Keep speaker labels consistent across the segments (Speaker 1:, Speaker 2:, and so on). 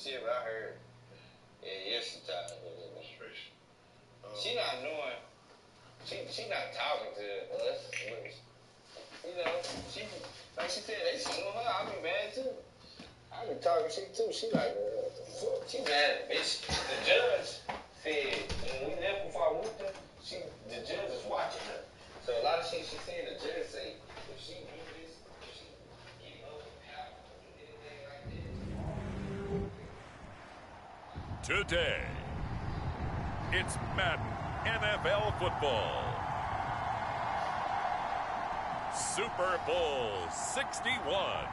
Speaker 1: shit, but I heard. Yeah, she talking. She not knowing. She not talking to us. But, you know, she like she said, they suing her. I be mad too. I be talking shit too. She like, she mad, bitch. The judge said when we left before I whooped her, the judge is watching her. So a lot of shit she said, the judge say, if she do this, if she get overpowered, anything like that.
Speaker 2: Today, it's Madden NFL football. Super Bowl 61.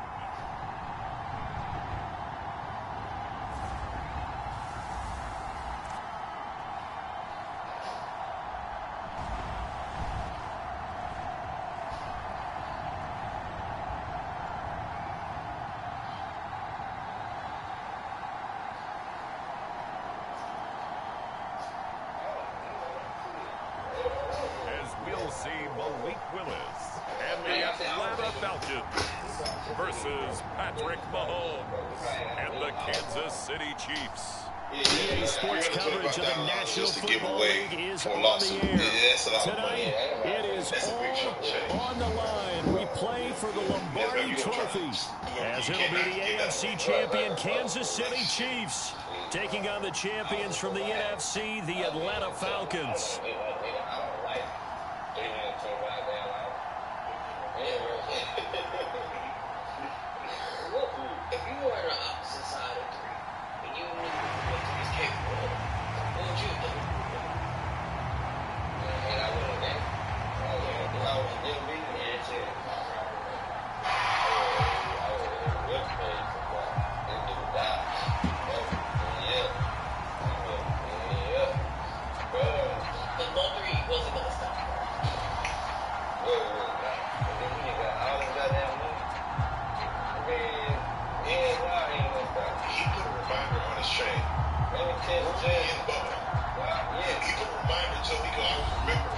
Speaker 2: Versus Patrick Mahomes and the Kansas City Chiefs.
Speaker 3: EA Sports coverage of the National Football League is on the air. Tonight, it is all on the line. We play for the Lombardi Trophy, as it'll be the AFC champion Kansas City Chiefs taking on the champions from the NFC, the Atlanta Falcons.
Speaker 1: If you were on the opposite side of 3 and you knew what 3 is capable of, what would you do? And I wouldn't have done it. If I was still beating the edge, I would have ripped me. This dude died. Yeah. But Mulberry wasn't going to stop. And then he got all this goddamn money.
Speaker 4: He put a reminder on his chain.
Speaker 1: Let me tell you, Jay.
Speaker 4: He put a reminder so we can always remember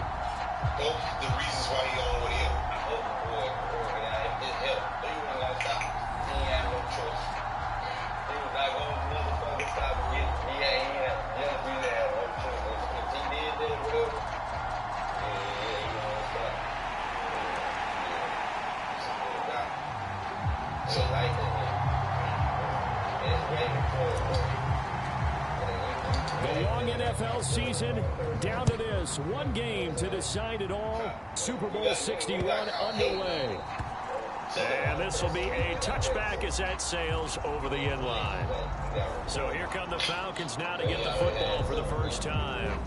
Speaker 4: both the reasons why he owned what he owned.
Speaker 1: I hope the boy if this helped. He wasn't going to stop. He ain't had no choice. He was not going to motherfucking stop and he ain't had no choice. If he did that, whatever, he won't stop. So like that.
Speaker 3: The long NFL season down to this. One game to decide it all. Super Bowl 61 underway. And this will be a touchback as that sails over the end line. So here come the Falcons now to get the football for the first time.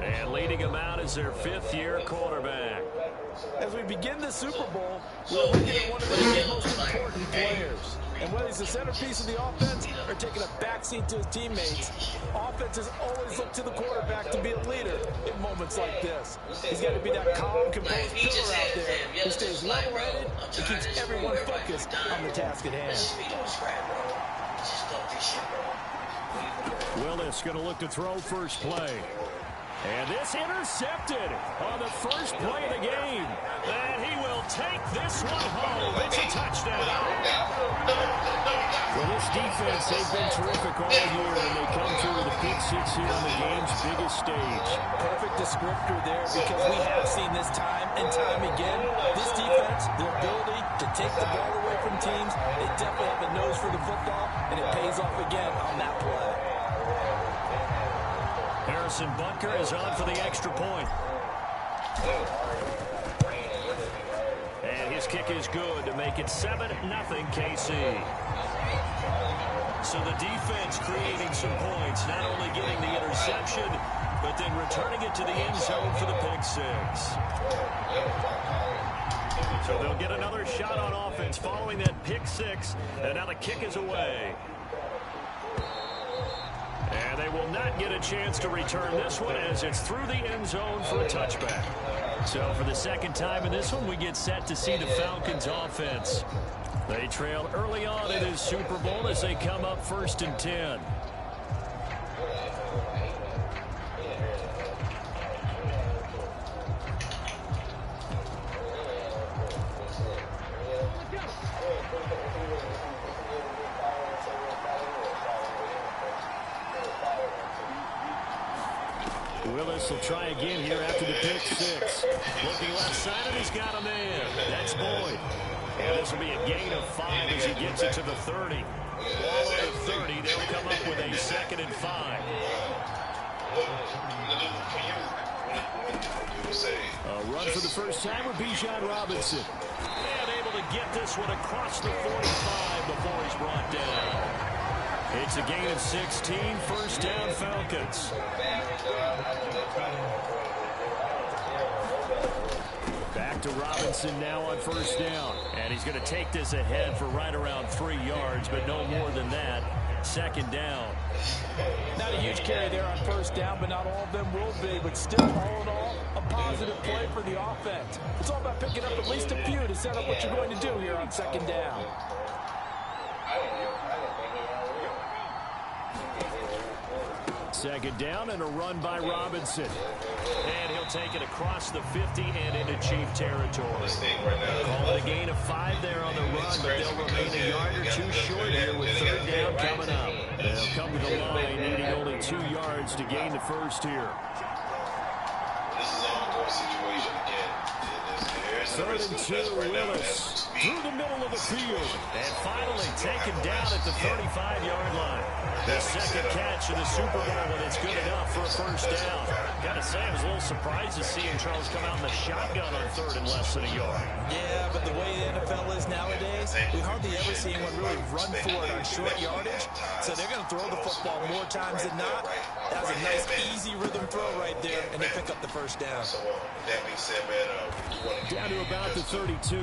Speaker 3: And leading them out is their 5th-year quarterback.
Speaker 5: As we begin the Super Bowl, we're looking at one of the most important players. And whether he's the centerpiece of the offense or taking a backseat to his teammates, offenses always look to the quarterback to be a leader in moments like this. He's got to be that calm, composed pillar out there who stays level-headed and keeps everyone focused on the task at hand.
Speaker 3: Willis going to look to throw first play. And this intercepted on the first play of the game. And he will take this one home. It's a touchdown. Well, this defense, they've been terrific all year, and they come through with a pick 6 here on the game's biggest stage.
Speaker 5: Perfect descriptor there, because we have seen this time and time again. This defense, their ability to take the ball away from teams, they definitely have a nose for the football, and it pays off again on that play.
Speaker 3: Harrison Butker is on for the extra point. And his kick is good to make it 7-0 KC. So the defense creating some points, not only getting the interception, but then returning it to the end zone for the pick 6. So they'll get another shot on offense following that pick 6, and now the kick is away. And they will not get a chance to return this one as it's through the end zone for a touchback. So for the second time in this one, we get set to see the Falcons offense. They trail early on in this Super Bowl as they come up 1st and 10. Willis will try again here after the pick six. Looking left side, and he's got a man. That's Boyd. And this will be a gain of 5 as he gets it to the 30. Ball on the 30. They'll come up with a 2nd and 5. A run for the first time with Bijan Robinson. And able to get this one across the 45 before he's brought down. It's a gain of 16. First down, Falcons. Back to Robinson now on first down. And he's going to take this ahead for right around 3 yards, but no more than that. 2nd down.
Speaker 5: Not a huge carry there on first down, but not all of them will be. But still, all in all, a positive play for the offense. It's all about picking up at least a few to set up what you're going to do here on 2nd down.
Speaker 3: Second down and a run by Robinson. And he'll take it across the 50 and into Chief territory. Call it a gain of 5 there on the run, but they'll remain a yard or 2 short here with 3rd down coming up. They'll come to the line needing only 2 yards to gain the first here.
Speaker 4: This is an ongoing situation again.
Speaker 3: 3rd and 2, Willis through the middle of the field. And finally taken down at the 35-yard line. The 2nd catch of the Super Bowl, and it's good enough for a first down. Gotta say, I was a little surprised to see Charles come out in the shotgun on 3rd and less than a yard.
Speaker 5: Yeah, but the way the NFL is nowadays, we hardly ever see anyone really run for it on short yardage. So they're going to throw the football more times than not. That was a nice, easy rhythm throw right there, and they pick up the first down.
Speaker 4: That being said, man,
Speaker 3: down to about the 32.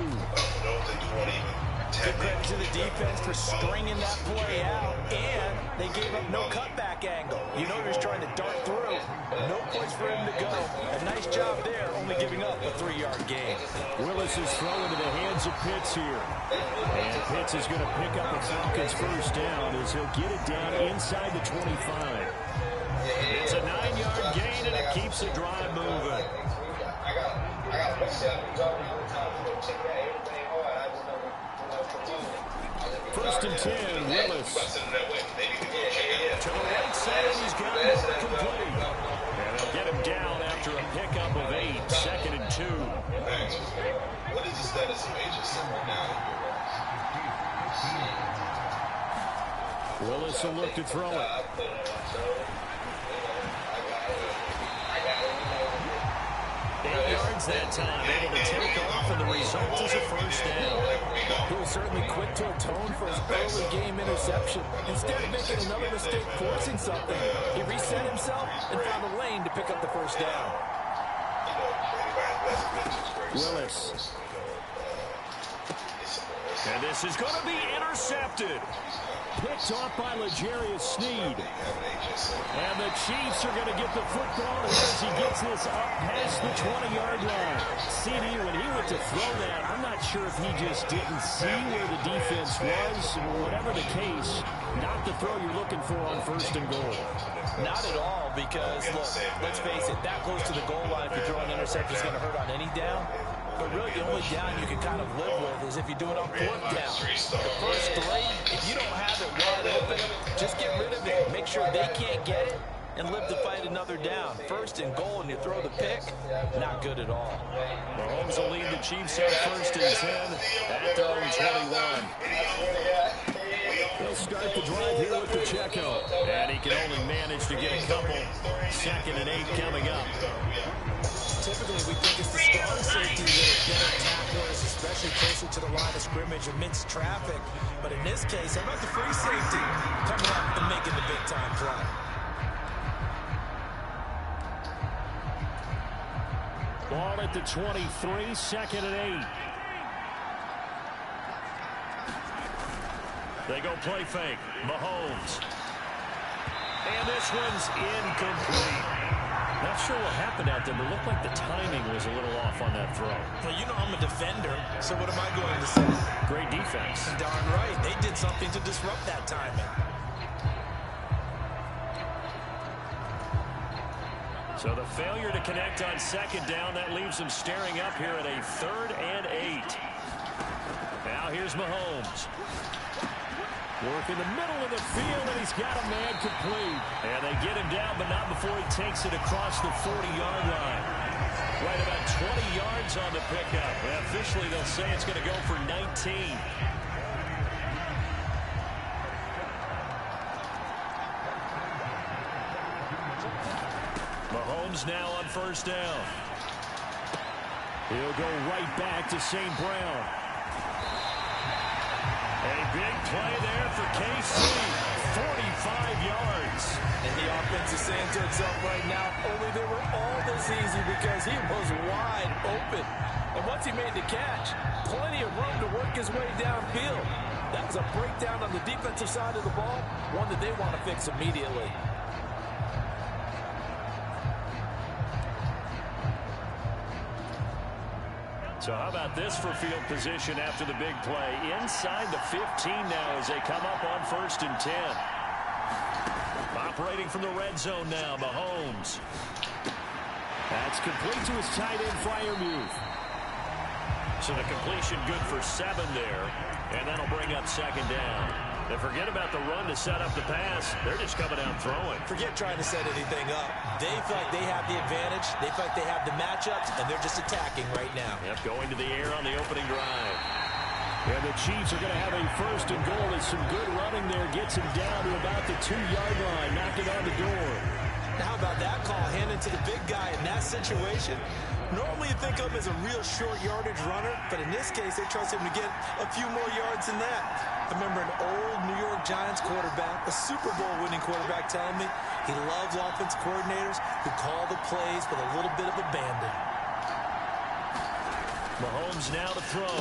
Speaker 5: Good credit to the defense for stringing that play out, and they gave up no cutback angle. You know he was trying to dart through. No place for him to go. A nice job there, only giving up a 3-yard gain.
Speaker 3: Willis is thrown into the hands of Pitts here. And Pitts is going to pick up a Falcons first down as he'll get it down inside the 25. It's a 9-yard gain, and it keeps the drive moving. First and 10, Willis. To the right side, he's got it complete. And they'll get him down after a pickup of 8. 2nd and 2.
Speaker 4: What is the status of agency now?
Speaker 3: Willis will look to throw it. 8 yards that time, able to take off, and the result is a first down.
Speaker 5: He was certainly quick to atone for his early game interception. Instead of making another mistake forcing something, he reset himself and found a lane to pick up the first down.
Speaker 3: Willis. And this is going to be intercepted. Picked off by Sneed. And the Chiefs are going to get the football here as he gets this up past the 20-yard line. CD, when he went to throw that, I'm not sure if he just didn't see where the defense was. Whatever the case, not the throw you're looking for on 1st and goal.
Speaker 5: Not at all, because, look, let's face it, that close to the goal line, if you throw an interception, is going to hurt on any down. But really, the only down you can kind of live with is if you do it on 4th down. The first 3, if you don't have it wide open, just get rid of it. Make sure they can't get it and live to fight another down. 1st and goal, and you throw the pick, not good at all.
Speaker 3: Mahomes will lead the Chiefs on 1st and 10 at their own 21. They'll start the drive here with Pacheco. And he can only manage to get a couple. 2nd and 8 coming up.
Speaker 5: Typically, we think it's the strong safety that are better tacklers, especially closer to the line of scrimmage amidst traffic. But in this case, how about the free safety coming up and making the big-time play?
Speaker 3: Ball at the 23, 2nd and 8. They go play fake. Mahomes. And this one's incomplete. Not sure what happened out there, but it looked like the timing was a little off on that throw.
Speaker 5: Well, you know I'm a defender, so what am I going to say?
Speaker 3: Great defense.
Speaker 5: Darn right. They did something to disrupt that timing.
Speaker 3: So the failure to connect on 2nd down, that leaves them staring up here at a 3rd and 8. Now here's Mahomes. Work in the middle of the field, and he's got a man complete. And they get him down, but not before he takes it across the 40-yard line. Right about 20 yards on the pickup. And officially, they'll say it's going to go for 19. Mahomes now on first down. He'll go right back to St. Brown. A big play there for KC. 45 yards.
Speaker 5: And the offense is saying to itself right now, only they were all this easy because he was wide open. And once he made the catch, plenty of room to work his way downfield. That was a breakdown on the defensive side of the ball, one that they want to fix immediately.
Speaker 3: So how about this for field position after the big play? Inside the 15 now as they come up on 1st and 10. Operating from the red zone now, Mahomes. That's complete to his tight end, Freiermuth. So the completion good for 7 there, and that'll bring up 2nd down. They forget about the run to set up the pass. They're just coming down throwing.
Speaker 5: Forget trying to set anything up. They feel like they have the advantage. They feel like they have the matchups, and they're just attacking right now.
Speaker 3: Yep, going to the air on the opening drive. And the Chiefs are going to have a 1st and goal. As some good running there gets him down to about the 2-yard line, knocking on the door.
Speaker 5: Now, how about that call? Handing to the big guy in that situation. Normally you think of him as a real short yardage runner, but in this case, they trust him to get a few more yards than that. I remember an old New York Giants quarterback, a Super Bowl winning quarterback, telling me he loves offensive coordinators who call the plays with a little bit of abandon.
Speaker 3: Mahomes now to throw.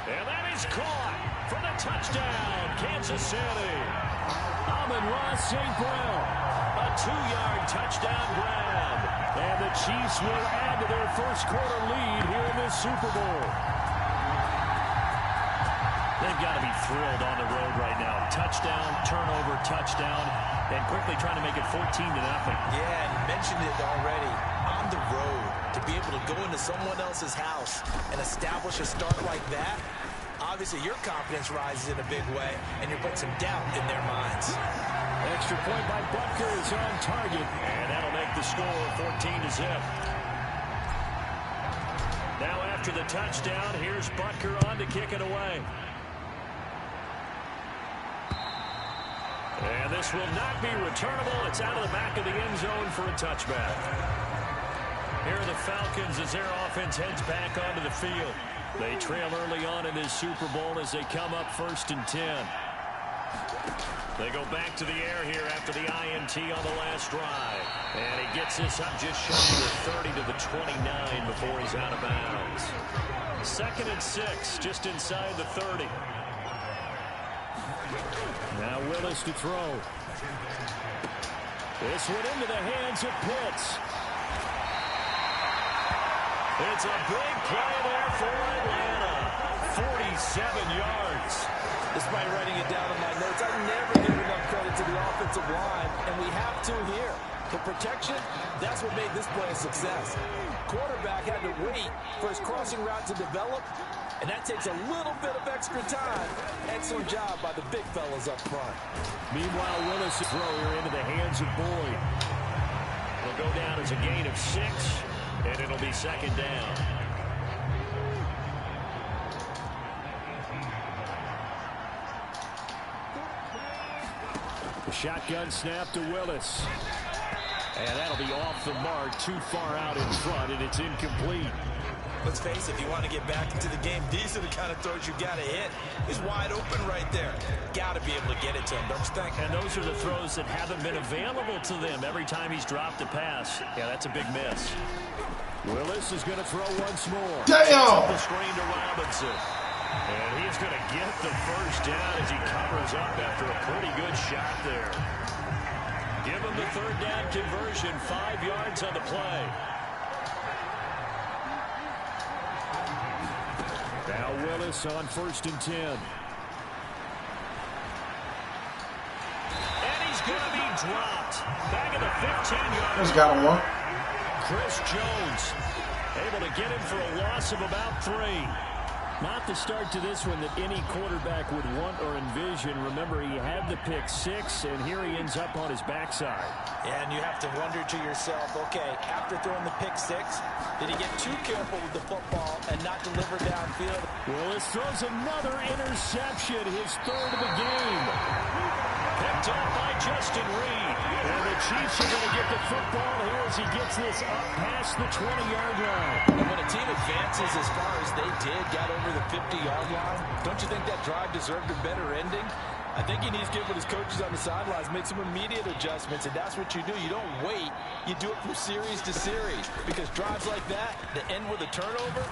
Speaker 3: And that is caught for the touchdown, Kansas City. Amon-Ra St. Brown, a 2-yard touchdown grab. And the Chiefs will add to their first quarter lead here in this Super Bowl. They've got to be thrilled on the road right now. Touchdown, turnover, touchdown, and quickly trying to make it 14-0.
Speaker 5: Yeah, and you mentioned it already. On the road, to be able to go into someone else's house and establish a start like that, obviously your confidence rises in a big way, and you're putting some doubt in their minds.
Speaker 3: Extra point by Butker is on target, and that'll make the score 14-0. Now after the touchdown, here's Butker on to kick it away. And this will not be returnable. It's out of the back of the end zone for a touchback. Here are the Falcons as their offense heads back onto the field. They trail early on in this Super Bowl as they come up 1st and 10. They go back to the air here after the INT on the last drive. And he gets this up just shy of the 30 to the 29 before he's out of bounds. 2nd and 6, just inside the 30. Now Willis to throw. This one into the hands of Pitts. It's a big play there for Atlanta. 47 yards.
Speaker 5: Despite writing it down in my notes, I never give enough credit to the offensive line, and we have to here. The protection, that's what made this play a success. Quarterback had to wait for his crossing route to develop, and that takes a little bit of extra time. Excellent job by the big fellas up front.
Speaker 3: Meanwhile, Willis throw here into the hands of Boyd. It'll go down as a gain of 6, and it'll be 2nd down. The shotgun snap to Willis. And that'll be off the mark, too far out in front, and it's incomplete.
Speaker 5: Let's face it, if you want to get back into the game, these are the kind of throws you got to hit. He's wide open right there. Got to be able to get it to him, don't you think?
Speaker 3: And those are the throws that haven't been available to them every time he's dropped a pass. Yeah, that's a big miss. Willis is going to throw once more.
Speaker 6: Damn!
Speaker 3: The screen to Robinson. And he's going to get the first down as he covers up after a pretty good shot there. Give him the 3rd down conversion, 5 yards on the play. Now Willis on 1st and 10. And he's going to be dropped. Back at the 15-yard.
Speaker 6: Just got him one.
Speaker 3: Chris Jones able to get him for a loss of about 3. Not the start to this one that any quarterback would want or envision. Remember, he had the pick 6, and here he ends up on his backside.
Speaker 5: And you have to wonder to yourself, okay, after throwing the pick 6, did he get too careful with the football and not deliver downfield?
Speaker 3: Willis throws another interception, his 3rd of the game. Picked up by Justin Reed. And the Chiefs are going to get the football here as he gets this up past the 20-yard line.
Speaker 5: And when a team advances as far as they did, got over the 50-yard line, don't you think that drive deserved a better ending? I think he needs to get with his coaches on the sidelines, make some immediate adjustments, and that's what you do. You don't wait. You do it from series to series, because drives like that end with a turnover,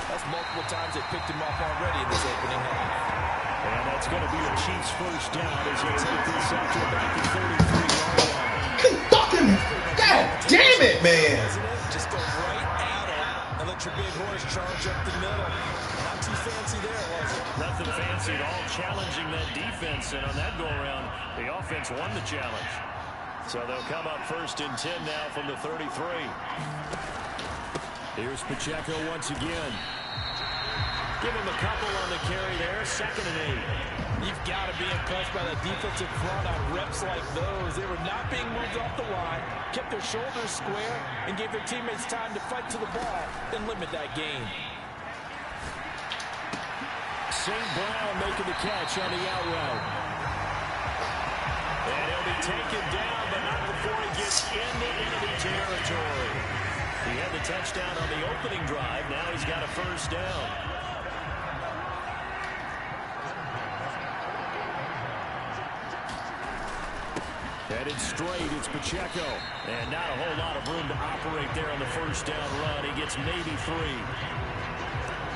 Speaker 5: that's multiple times they picked him off already in this opening half.
Speaker 3: And that's going to be a Chiefs first down as they take this after about the 33-yard line.
Speaker 6: Fucking God damn it, man!
Speaker 5: Just go right at him and let your big horse charge up the middle. Not too fancy there, was it?
Speaker 3: Nothing fancy at all, challenging that defense, and on that go-around, the offense won the challenge. So they'll come up 1st and 10 now from the 33. Here's Pacheco once again. Give him a couple on the carry there, 2nd and 8.
Speaker 5: You've got to be impressed by the defensive front on reps like those. They were not being moved off the line, kept their shoulders square, and gave their teammates time to fight to the ball and limit that gain.
Speaker 3: St. Brown making the catch on the out route. And he'll be taken down, but not before he gets into enemy territory. He had the touchdown on the opening drive. Now he's got a first down. Headed straight, it's Pacheco. And not a whole lot of room to operate there on the first down run. He gets maybe 3.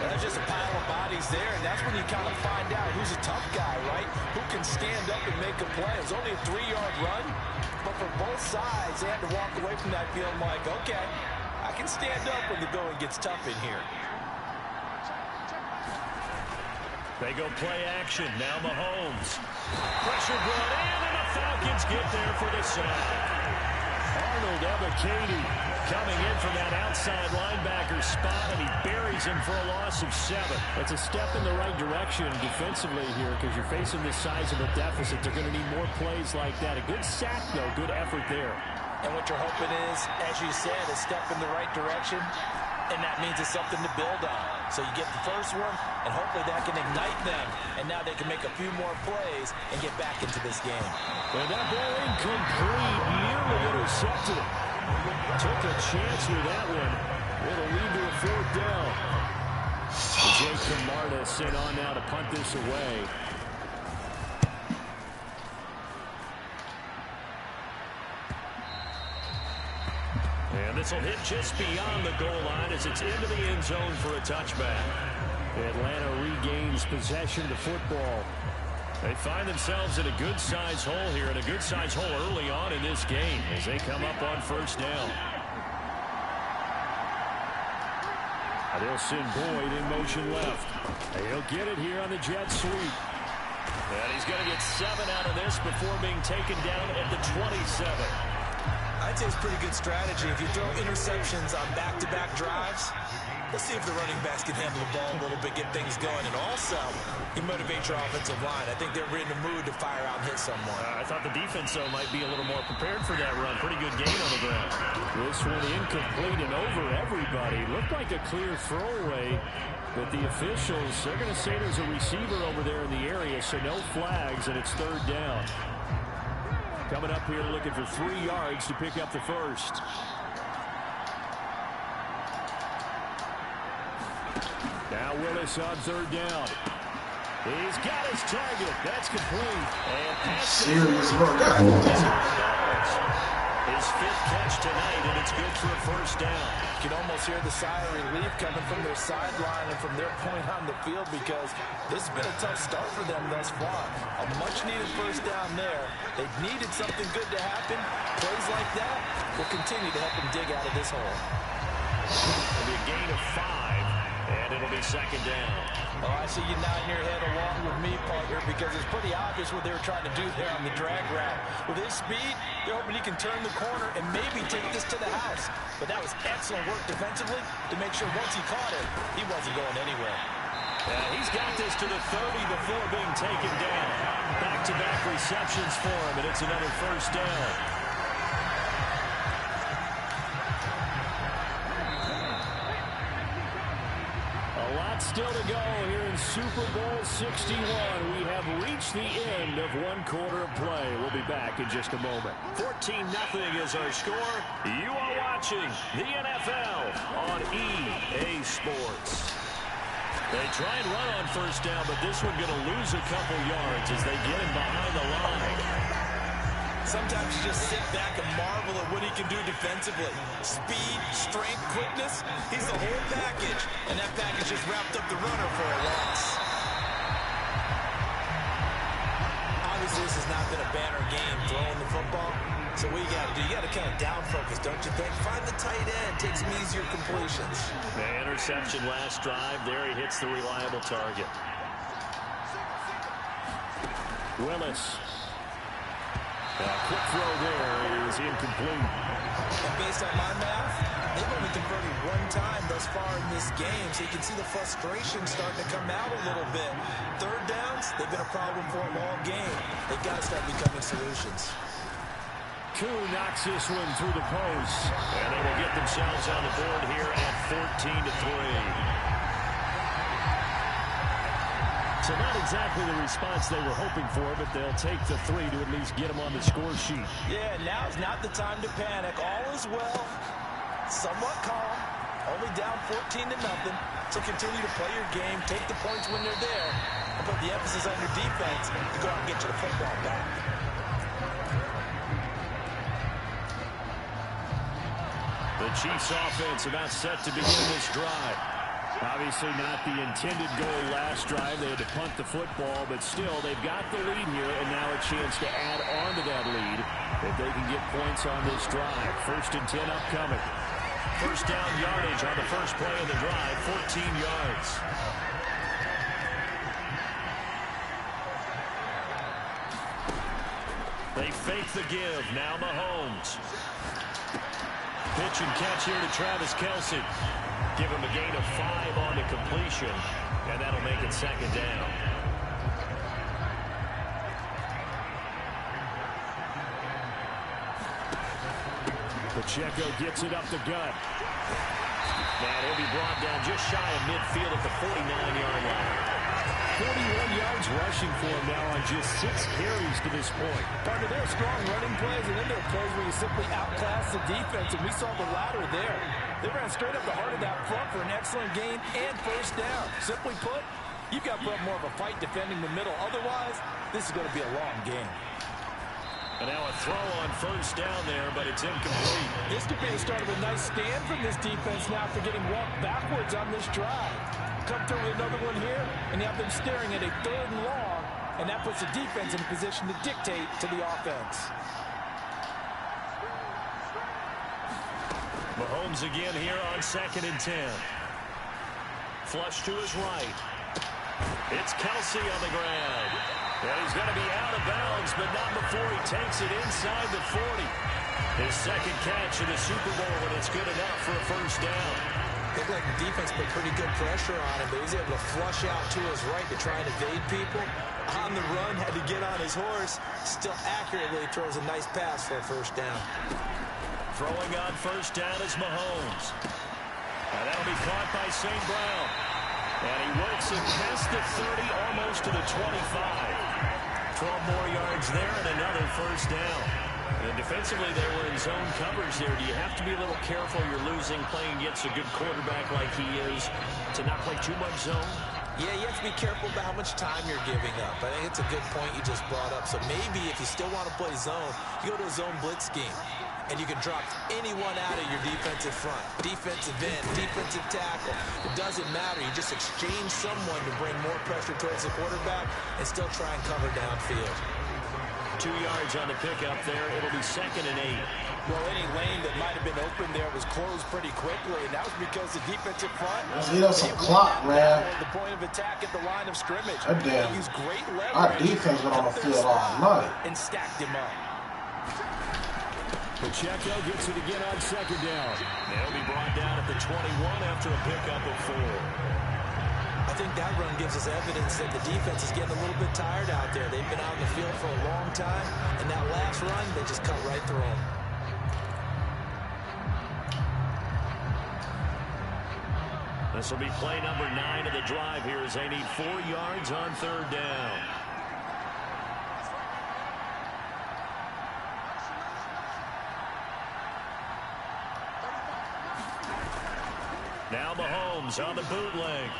Speaker 5: There's just a pile of bodies there, and that's when you kind of find out who's a tough guy, right? Who can stand up and make a play. It was only a 3-yard run, but for both sides, they had to walk away from that feeling like, okay, I can stand up when the going gets tough in here.
Speaker 3: They go play action. Now Mahomes. Pressure brought in, and the Falcons get there for the sack. Arnold Ebiketie coming in from that outside linebacker spot, and he buries him for a loss of 7. That's a step in the right direction defensively here, because you're facing this size of a deficit. They're going to need more plays like that. A good sack, though. Good effort there.
Speaker 5: And what you're hoping is, as you said, a step in the right direction, and that means it's something to build on. So you get the first one, and hopefully that can ignite them, and now they can make a few more plays and get back into this game.
Speaker 3: And that ball incomplete, nearly intercepted. Took a chance with that one. It'll lead to a 4th down. Jake Camarda sent on now to punt this away. And this will hit just beyond the goal line as it's into the end zone for a touchback. Atlanta regains possession of the football. They find themselves in a good-sized hole here, and a good-sized hole early on in this game as they come up on first down. They'll send Boyd in motion left. He'll get it here on the jet sweep. And he's going to get 7 out of this before being taken down at the 27.
Speaker 5: I'd say it's pretty good strategy. If you throw interceptions on back-to-back drives, let's see if the running backs can handle the ball a little bit, get things going. And also, you motivate your offensive line. I think they're in the mood to fire out and hit someone.
Speaker 3: I thought the defense, though, might be a little more prepared for that run. Pretty good gain on the ground. This one incomplete and over everybody. Looked like a clear throwaway, but the officials, they're going to say there's a receiver over there in the area, so no flags, and it's 3rd down. Coming up here looking for 3 yards to pick up the first. Now Willis on 3rd down. He's got his target. That's complete. And
Speaker 6: serious work.
Speaker 3: His 5th catch tonight, and it's good for a first down.
Speaker 5: You can almost hear the sigh of relief coming from their sideline and from their point on the field, because this has been a tough start for them thus far. A much-needed first down there. They needed something good to happen. Plays like that will continue to help them dig out of this hole.
Speaker 3: It'll be a gain of 5, and it'll be 2nd down.
Speaker 5: Oh, I see you nodding your head along with me, partner, because it's pretty obvious what they were trying to do there on the drag route. With his speed, they're hoping he can turn the corner and maybe take this to the house. But that was excellent work defensively to make sure once he caught it, he wasn't going anywhere.
Speaker 3: He's got this to the 30 before being taken down. Back-to-back receptions for him, and it's another first down. A lot still to go here in Super Bowl 61. We have reached the end of one quarter of play. We'll be back in just a moment. 14-0 is our score. You are watching the NFL on EA Sports. They try and run on first down, but this one going to lose a couple yards as they get him behind the line.
Speaker 5: Sometimes you just sit back and marvel at what he can do defensively. Speed, strength, quickness, he's the whole package. And that package just wrapped up the runner for a loss. Obviously, this has not been a banner game throwing the football. So what you got to do, you got to kind of down focus, don't you think? Find the tight end, take some easier completions.
Speaker 3: The interception last drive. There he hits the reliable target. Willis. Quick throw there is incomplete.
Speaker 5: And based on my math, they've only converted one time thus far in this game, so you can see the frustration starting to come out a little bit. Third downs, they've been a problem for them all game. They've got to start becoming solutions.
Speaker 3: Koo knocks this one through the post, and they will get themselves on the board here at 14-3. So not exactly the response they were hoping for, but they'll take the 3 to at least get them on the score sheet.
Speaker 5: Yeah, now's not the time to panic. All is well, somewhat calm, only down 14-0. So continue to play your game, take the points when they're there, and put the emphasis on your defense to go out and get you the football back.
Speaker 3: The Chiefs offense about set to begin this drive. Obviously not the intended goal last drive. They had to punt the football, but still they've got the lead here, and now a chance to add on to that lead if they can get points on this drive. 1st and 10 upcoming. First down yardage on the first play of the drive, 14 yards. They fake the give. Now Mahomes. Pitch and catch here to Travis Kelce. Give him a gain of 5 on the completion, and that'll make it 2nd down. Pacheco gets it up the gut. And he'll be brought down just shy of midfield at the 49-yard line. 41 yards rushing for him now on just 6 carries to this point.
Speaker 5: Partner, there are strong running plays, and then there are plays where you simply outclass the defense, and we saw the latter there. They ran straight up the heart of that front for an excellent gain and first down. Simply put, you've got to put up more of a fight defending the middle. Otherwise, this is going to be a long game.
Speaker 3: And now a throw on first down there, but it's incomplete.
Speaker 5: This could be the start of a nice stand from this defense now for getting walked backwards on this drive. Come through with another one here, and you have them staring at a 3rd and long, and that puts the defense in a position to dictate to the offense.
Speaker 3: Mahomes again here on 2nd and 10. Flush to his right. It's Kelce on the ground. And he's going to be out of bounds, but not before he takes it inside the 40. His 2nd catch in the Super Bowl, and it's good enough for a first down.
Speaker 5: Looked like the defense put pretty good pressure on him, but he was able to flush out to his right to try and evade people. On the run, had to get on his horse. Still accurately throws a nice pass for a first down.
Speaker 3: Throwing on first down is Mahomes. And that'll be caught by St. Brown. And he works it past the 30, almost to the 25. 12 more yards there and another first down. And defensively, they were in zone covers there. Do you have to be a little careful? You're losing playing against a good quarterback like he is to not play too much zone?
Speaker 5: Yeah, you have to be careful about how much time you're giving up. I think it's a good point you just brought up. So maybe if you still want to play zone, you go to a zone blitz scheme. And you can drop anyone out of your defensive front. Defensive end, defensive tackle. It doesn't matter. You just exchange someone to bring more pressure towards the quarterback and still try and cover downfield.
Speaker 3: 2 yards on the pickup there. It'll be 2nd and 8.
Speaker 5: Well, any lane that might have been open there was closed pretty quickly, and that was because the defensive front...
Speaker 6: Let's eat up some clock, man.
Speaker 5: The point of attack at the line of scrimmage.
Speaker 6: That damn.
Speaker 5: They used great leverage.
Speaker 6: Our defense been on the field all night.
Speaker 5: And stacked him up.
Speaker 3: Pacheco gets it again on 2nd down. They'll be brought down at the 21 after a pickup of 4.
Speaker 5: I think that run gives us evidence that the defense is getting a little bit tired out there. They've been out in the field for a long time, and that last run, they just cut right through them.
Speaker 3: This will be play number 9 of the drive here as they need 4 yards on 3rd down. Now Mahomes on the bootleg.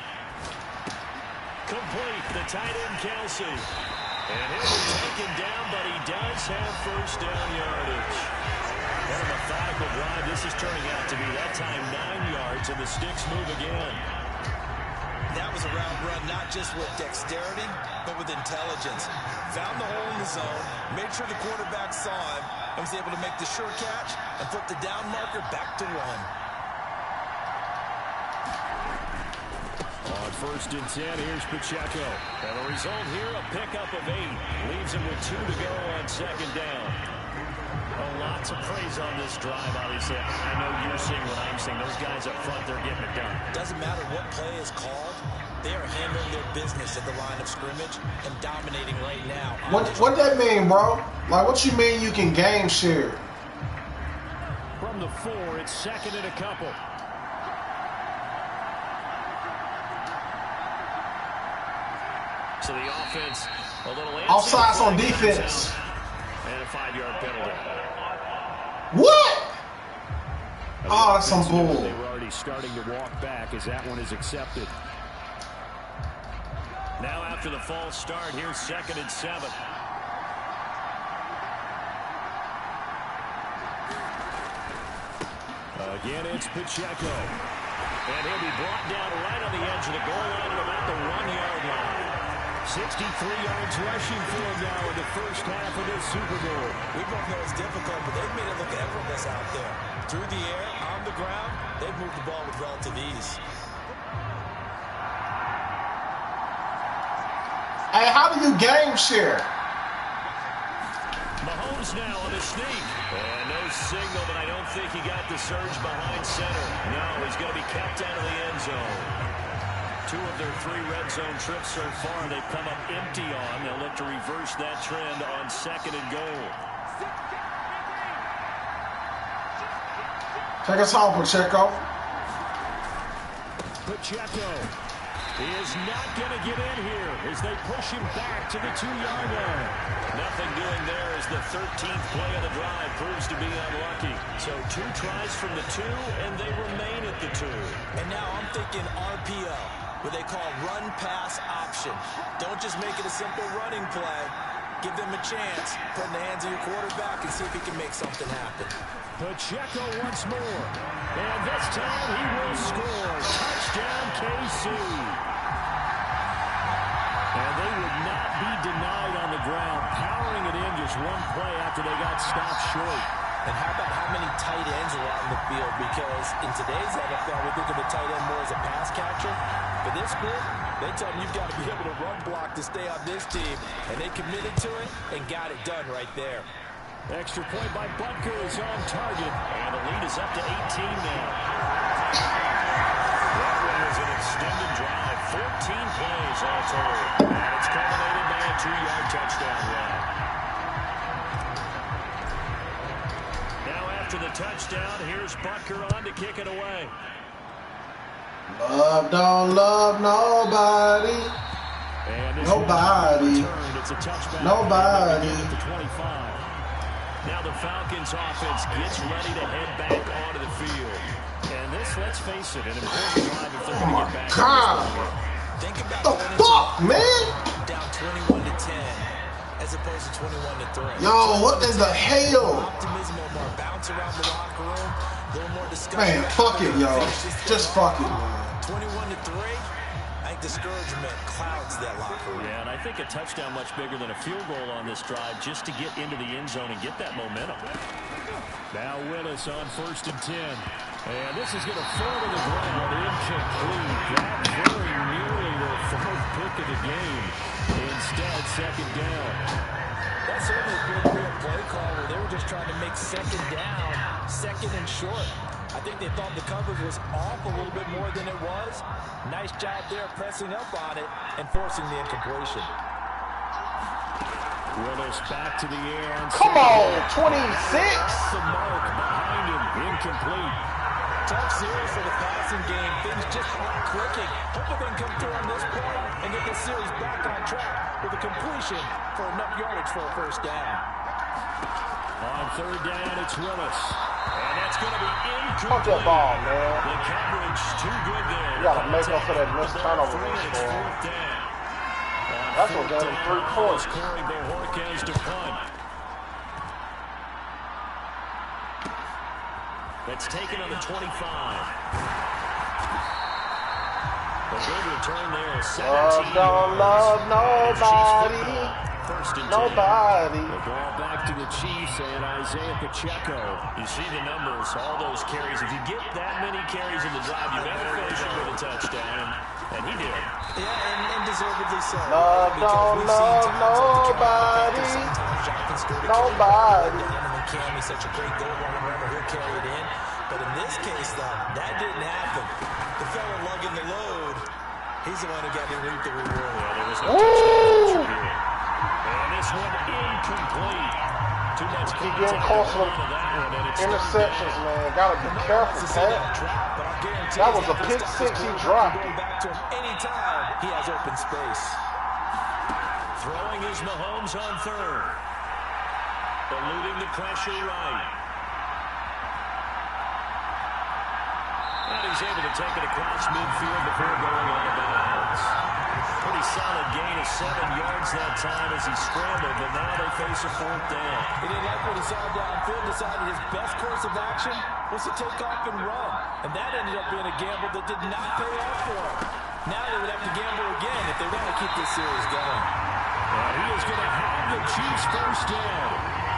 Speaker 3: Complete, the tight end Kelsey. And he'll be taken down, but he does have 1st down yardage. What a methodical drive this is turning out to be. That time 9 yards, and the sticks move again.
Speaker 5: That was a round run, not just with dexterity, but with intelligence. Found the hole in the zone, made sure the quarterback saw him, and was able to make the sure catch and flip the down marker back to 1.
Speaker 3: On 1st and 10, here's Pacheco. And the result here, a pickup of 8. Leaves him with 2 to go on 2nd down. Lots of praise on this drive, obviously. I know you're seeing what I'm seeing. Those guys up front, they're getting it done.
Speaker 5: Doesn't matter what play is called. They are handling their business at the line of scrimmage and dominating right now.
Speaker 6: What that mean, bro? Like, what you mean you can game share?
Speaker 3: From the 4, it's 2nd and a couple. So the offense, a little
Speaker 6: offsides on defense.
Speaker 3: And a 5-yard penalty.
Speaker 6: What? Oh, that's some bull.
Speaker 3: They were already starting to walk back as that one is accepted. Now after the false start, here's 2nd and 7. Again, it's Pacheco. And he'll be brought down right on the edge of the goal line at about the 1-yard line. 63 yards rushing for him now in the 1st half of this Super Bowl.
Speaker 5: We both know it's difficult, but they've made it look effortless out there. Through the air, on the ground, they've moved the ball with relative ease.
Speaker 6: Hey, how do you game share?
Speaker 3: Mahomes now on the sneak. And no signal, but I don't think he got the surge behind center. No, he's going to be kept out of the end zone. 2 of their 3 red zone trips so far, they've come up empty on. They'll look to reverse that trend on 2nd and goal.
Speaker 6: Take us home, Pacheco.
Speaker 3: Pacheco is not going to get in here as they push him back to the 2-yard line. Nothing doing there as the 13th play of the drive proves to be unlucky. So 2 tries from the 2, and they remain at the 2.
Speaker 5: And now I'm thinking RPO, what they call run-pass option. Don't just make it a simple running play. Give them a chance. Put in the hands of your quarterback and see if he can make something happen.
Speaker 3: Pacheco once more. And this time he will score. Touchdown, KC. And they would not be denied on the ground, powering it in just 1 play after they got stopped short.
Speaker 5: And how about how many tight ends are out in the field? Because in today's NFL, we think of the tight end more as a pass catcher. For this group, they tell them you've got to be able to run block to stay on this team. And they committed to it and got it done right there.
Speaker 3: Extra point by Butker is on target. And the lead is up to 18 now. That one was an extended drive. 14 plays all told. And it's culminated by a 2-yard touchdown run. Now after the touchdown, here's Butker on to kick it away.
Speaker 6: Love don't love nobody.
Speaker 3: And
Speaker 6: Nobody.
Speaker 3: It's a touchback.
Speaker 6: Nobody.
Speaker 3: At the 25. Now the Falcons offense gets ready to head back onto the field. And this, let's face it, an important drive if they're going to get back.
Speaker 6: God.
Speaker 5: Think about
Speaker 6: The fuck, man?
Speaker 5: Down 21-10 as opposed to 21-3.
Speaker 6: Yo, what in the hell?
Speaker 5: Optimism, a little more bounce around the locker room, a little more discussion.
Speaker 6: Man, fuck it, yo. Just fuck it, man.
Speaker 5: 21-3. I think discouragement clouds that locker room.
Speaker 3: Yeah, and I think a touchdown much bigger than a field goal on this drive just to get into the end zone and get that momentum. Now Willis on 1st and 10. And this is going to fall to the ground. Incomplete. That very nearly the 4th pick of the game. Instead, 2nd down.
Speaker 5: That's certainly a good real play call where they were just trying to make 2nd down, 2nd and short. I think they thought the coverage was off a little bit more than it was. Nice job there pressing up on it and forcing the incompletion.
Speaker 3: Willis back to the air.
Speaker 6: Come on, 26.
Speaker 3: The mark behind him, incomplete.
Speaker 5: Tough series for the passing game. Things just aren't clicking. Hopefully they can come through on this point and get the series back on track with a completion for enough yardage for a first down.
Speaker 3: On third down, it's Willis. And that's going to be incomplete.
Speaker 6: Punch that ball, man.
Speaker 3: The coverage too good there.
Speaker 6: You got to make up for that missed turnover. That's what got him 3 points.
Speaker 3: Corey Bojorquez to punt. That's taken on the 25. A good return there. 17
Speaker 6: don't love nobody.
Speaker 3: First and 10.
Speaker 6: Nobody.
Speaker 3: The ball back to the Chiefs and Isaiah Pacheco. You see the numbers, all those carries. If you get that many carries in the drive, you better finish it with a touchdown. And he did.
Speaker 5: Yeah, and deservedly so.
Speaker 6: Love don't love nobody. Nobody.
Speaker 5: And Cam, he's such a great goal runner. He'll carry it in. But in this case, though, that didn't happen. The fellow lugging the load, he's the one who got to reap the reward.
Speaker 3: Yeah, there was no touchdown here. And this one incomplete. Too much
Speaker 6: Keep getting close to interceptions, man. Gotta be careful, man. That was a pick 6 he dropped.
Speaker 5: Back to him anytime he has open space.
Speaker 3: Throwing is Mahomes on third. Eluding the pressure right. And he's able to take it across midfield before going out of bounds. Pretty solid gain of 7 yards that time as he scrambled, but now they face a 4th down.
Speaker 5: He didn't like what he saw downfield, decided his best course of action was to take off and run. And that ended up being a gamble that did not pay off for him. Now they would have to gamble again if they want to keep this series going.
Speaker 3: And he is going to have the Chiefs first down.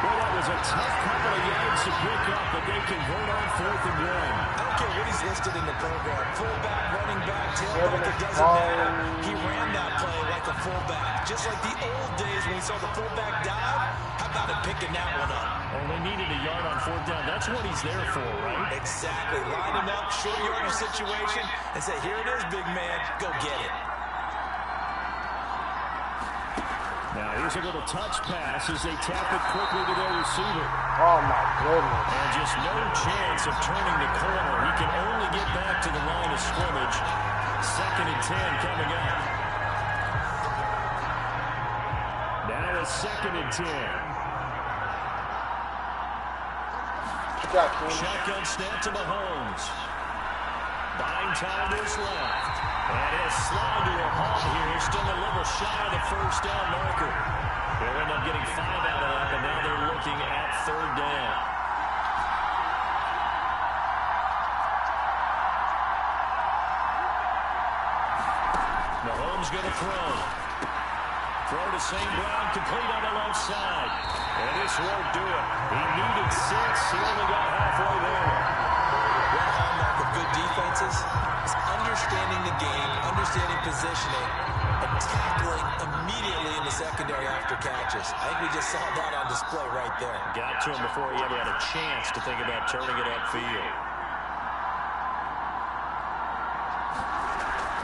Speaker 3: Well, that was a tough couple of yards to pick up, but they convert on 4th and 1.
Speaker 5: I don't care what he's listed in the program. Fullback, running back, tailback, it doesn't matter. He ran that play like a fullback. Just like the old days when we saw the fullback dive. How about him picking that one up?
Speaker 3: Oh, they needed a yard on 4th down. That's what he's there for, right?
Speaker 5: Exactly. Line him up, short yardage situation, and say, here it is, big man. Go get it.
Speaker 3: Now here's a little touch pass as they tap it quickly to their receiver.
Speaker 6: Oh, my goodness.
Speaker 3: And just no chance of turning the corner. He can only get back to the line of scrimmage. 2nd and 10 coming up. Now a 2nd and 10. Shotgun snap to Mahomes. Buying time to his left. And he'll slide to a halt here. Still a little shy of the first down marker. They'll end up getting 5 out of that, but now they're looking at 3rd down. Mahomes going to throw. Throw to St. Brown, complete on the left side. And this won't do it. He needed 6. He only got halfway there.
Speaker 5: One hallmark of good defenses is understanding the game, understanding positioning, and tackling immediately in the secondary after catches. I think we just saw that on display right there.
Speaker 3: Got to him before he ever had a chance to think about turning it upfield.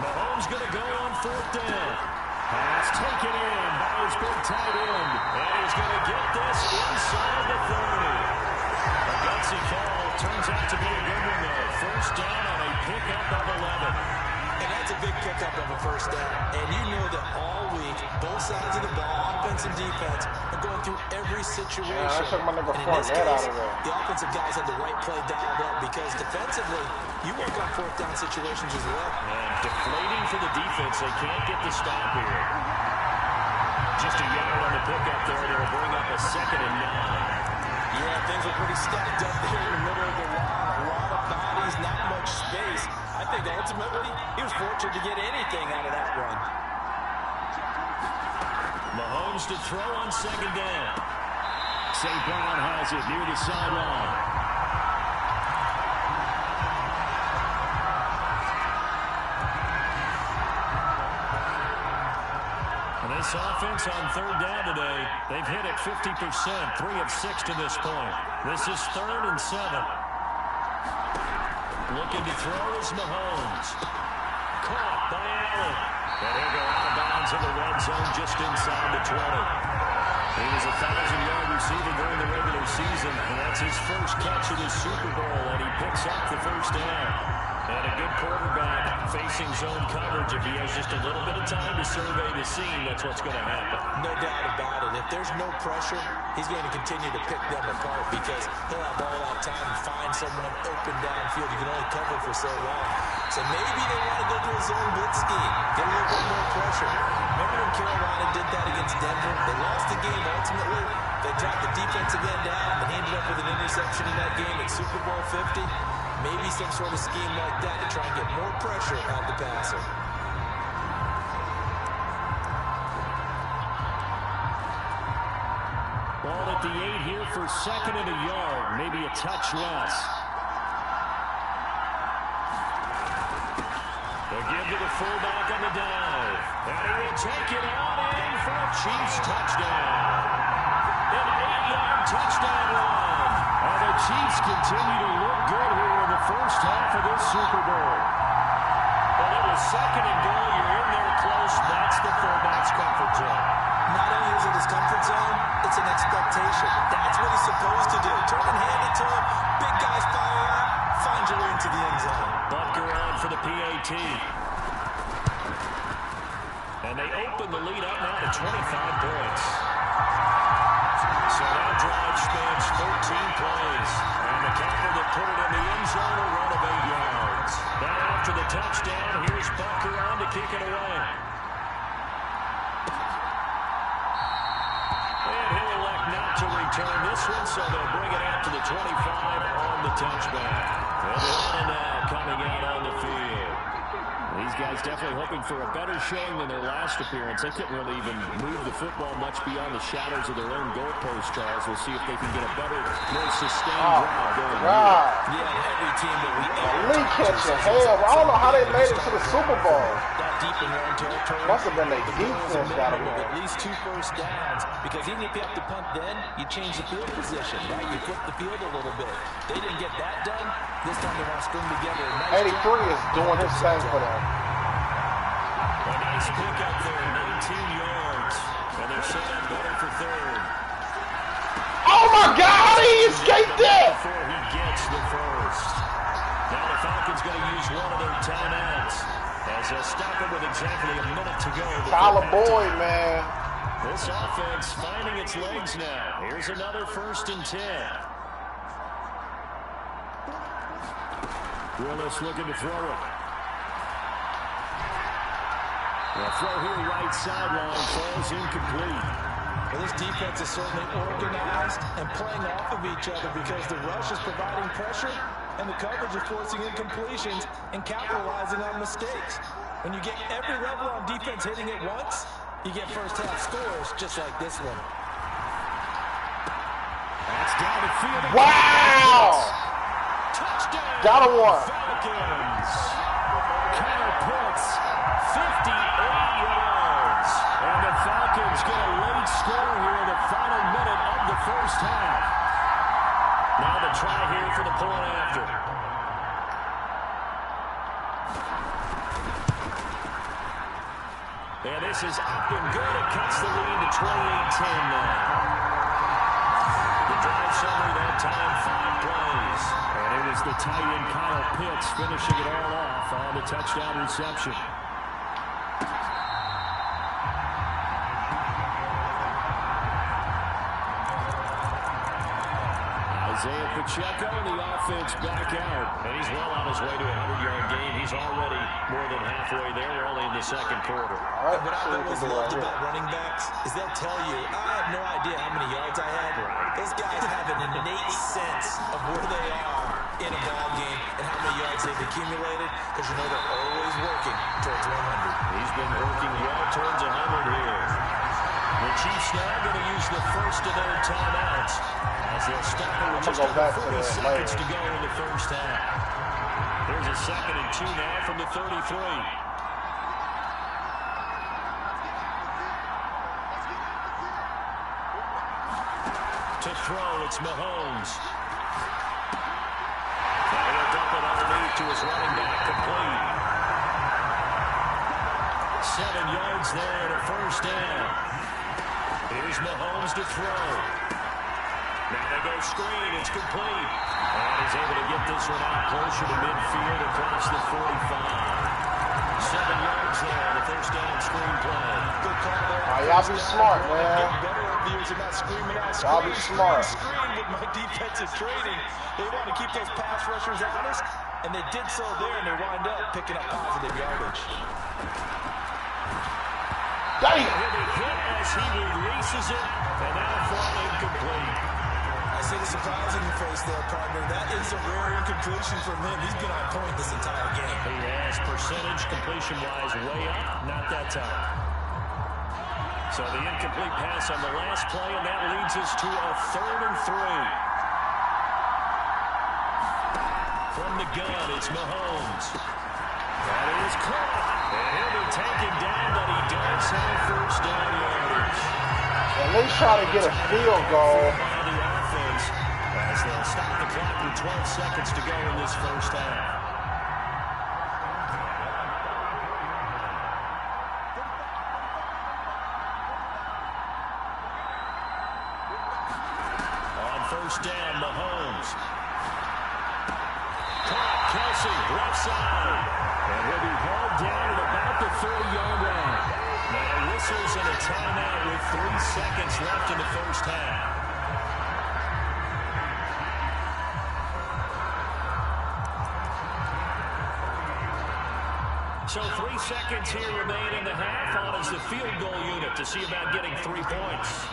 Speaker 3: Mahomes going to go on 4th down. Pass taken in by his big tight end. And he's going to get this inside the 30. A gutsy call. Turns out to be a good one, though. First down on a pickup of 11.
Speaker 5: And that's a big pickup of a first down. And you know that all week, both sides of the ball, offense and defense, are going through every situation.
Speaker 6: Yeah, I took my nigga
Speaker 5: and in this
Speaker 6: Fournette
Speaker 5: case,
Speaker 6: out of there.
Speaker 5: the offensive guys had the right play dialed up because defensively, you work on 4th down situations as well.
Speaker 3: And deflating for the defense. They can't get the stop here. Just a yard on the pickup there. They'll bring up a 2nd and 9.
Speaker 5: Yeah, things were pretty stacked up there in the middle of the line. A lot of bodies, not much space. I think ultimately he was fortunate to get anything out of that run.
Speaker 3: Mahomes to throw on 2nd down. St. Brown has it near the sideline. This offense on 3rd down today, they've hit it 50%, 3 of 6 to this point. This is 3rd and 7. Looking to throw is Mahomes. Caught by Allen. And he'll go out of bounds in the red zone just inside the 20. He was a 1,000-yard receiver during the regular season, and that's his first catch in the Super Bowl, and he picks up the first down. And a good quarterback facing zone coverage. If he has just a little bit of time to survey the scene, that's what's going to happen.
Speaker 5: No doubt about it. If there's no pressure, he's going to continue to pick them apart because he'll have all that time to find someone open downfield. You can only cover for so long. So maybe they want to go to a zone blitz scheme, get a little bit more pressure. Remember when Carolina did that against Denver? They lost the game ultimately. They dropped the defensive end down and ended up with an interception in that game at Super Bowl 50. Maybe some sort of scheme like that to try and get more pressure on the passer.
Speaker 3: Ball at the 8 here for second and a yard, maybe a touch less. They give to the fullback on the dive. And he will take it out in for a Chiefs touchdown. An 8-yard touchdown run. And the Chiefs continue to look good here in the first half of this Super Bowl. Well, it was second and goal. You're in there close. That's the fullback's comfort zone.
Speaker 5: Not only is it his comfort zone, it's an expectation. That's what he's supposed to do. Turn and hand it to him. Big guys fire out. Find your way into the end zone.
Speaker 3: Butker on for the PAT. And they open the lead up now to 25 points. So that drive spans 13 plays. And the kicker that put it in the end zone will run of 8 yards. Now after the touchdown, here's Butker on to kick it away. And he'll elect not to return this one, so they'll bring it out to the 25 on the touchback. And Atlanta now coming out on the field. These guys definitely hoping for a better showing than their last appearance. They couldn't really even move the football much beyond the shadows of their own goalpost, Charles. We'll see if they can get a better, more sustained drive going
Speaker 6: God.
Speaker 5: Yeah, every team that we
Speaker 6: Elite catching hell. I don't know how they made it to the Super Bowl.
Speaker 5: that deep in their own territory.
Speaker 6: Must have been their defense got them
Speaker 5: At least 2 first downs, because even if you have to punt then, you change the field position, right? You flip the field a little bit. They didn't get that done. This time they want to string together a nice
Speaker 6: 83 is doing his thing for them.
Speaker 3: A nice pick up there, 19 yards. And they're set up better for third.
Speaker 6: Oh my God, how did he escape that?
Speaker 3: Before he gets the first. Now the Falcons going to use one of their timeouts as they'll stop it with exactly a minute to go.
Speaker 6: Tyler Boyd, man.
Speaker 3: This offense finding its legs now. Here's another 1st and 10. Willis looking to throw it. The throw here right sideline falls incomplete.
Speaker 5: Well, this defense is certainly organized and playing off of each other because the rush is providing pressure and the coverage is forcing incompletions and capitalizing on mistakes. When you get every level on defense hitting it once, you get first half scores just like this one.
Speaker 3: That's down the field.
Speaker 6: Wow!
Speaker 3: Touchdown!
Speaker 6: Got a one.
Speaker 3: Falcons. Kyle Pitts, 58 yards. And the Falcons get a late score here in the final minute of the first half. Now the try here for the point after. And this is up and good. It cuts the lead to 28-10 now. The drive summary that time, 5 plays. And it was the tight end Kyle Pitts finishing it all off on the touchdown reception. Isaiah Pacheco and the offense back out. And he's well on his way to a 100-yard game. He's already more than halfway there. We're only in the second quarter.
Speaker 6: All right,
Speaker 5: What I've always loved about running backs is they'll tell you, I have no idea how many yards I had. Those guys have an innate sense of where they are in a ball game and how many yards they've accumulated, because you know they're always working towards 100.
Speaker 3: He's been working well towards 100 here. The Chiefs now going to use the first of their timeouts as they'll stop it with just over 40 seconds to go in the first half. There's a 2nd and 2 now from the 33. To throw, it's Mahomes. Now he'll dump it underneath to his running back, complete. 7 yards there to first down. Here's Mahomes to throw. Now they go screen. It's complete. And he's able to get this one out closer to midfield across the 45. 7 yards there, the first down screen play.
Speaker 5: Good call there.
Speaker 6: Y'all be smart, man.
Speaker 5: Better reviews and not screaming out.
Speaker 6: Y'all be smart.
Speaker 5: Screen with my defensive training. They want to keep those pass rushers honest, and they did so there, and they wind up picking up positive yardage.
Speaker 3: He'll be hit as he releases it, and that'll fall incomplete.
Speaker 5: I see the surprise in your face there, partner. That is a rare incompletion from him. He's been on point this entire game.
Speaker 3: He has percentage completion-wise way up, not that time. So the incomplete pass on the last play, and that leads us to a 3rd and 3. From the gun, it's Mahomes. That is caught. And he'll be taken down, but he does have first down yardage.
Speaker 6: At least try to get a field goal.
Speaker 3: The offense, as they'll stop the clock with 12 seconds to go in this first half. On first down, Mahomes. Caught, Kelsey, left side. And he'll be held down at about the 30-yard line. Now whistles and a timeout with 3 seconds left in the first half. So 3 seconds here remain in the half on as the field goal unit to see about getting 3 points.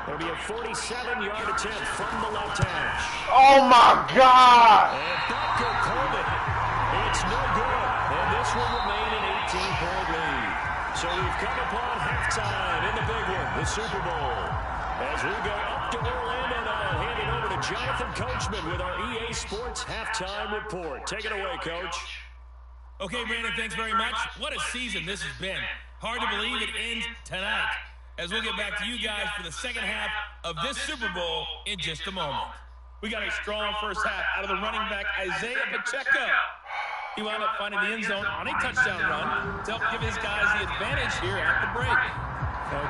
Speaker 3: There'll be a 47-yard attempt from the left hash.
Speaker 6: Oh, my God.
Speaker 3: And Bucker called it. It's no good. And this will remain an 18-point lead. So we've come upon halftime in the big one, the Super Bowl. As we go up to Orlando now, hand it over to Jonathan Coachman with our EA Sports Halftime Report. Take it away, Coach.
Speaker 7: Okay, Brandon, thanks very much. What a season this has been. Hard to believe it ends tonight. As we'll get back to you guys for the second half of this Super Bowl in just a moment. We got a strong first half out of the running back, Isaiah Pacheco. He wound up finding the end zone on a touchdown run to help give his guys the advantage here at the break.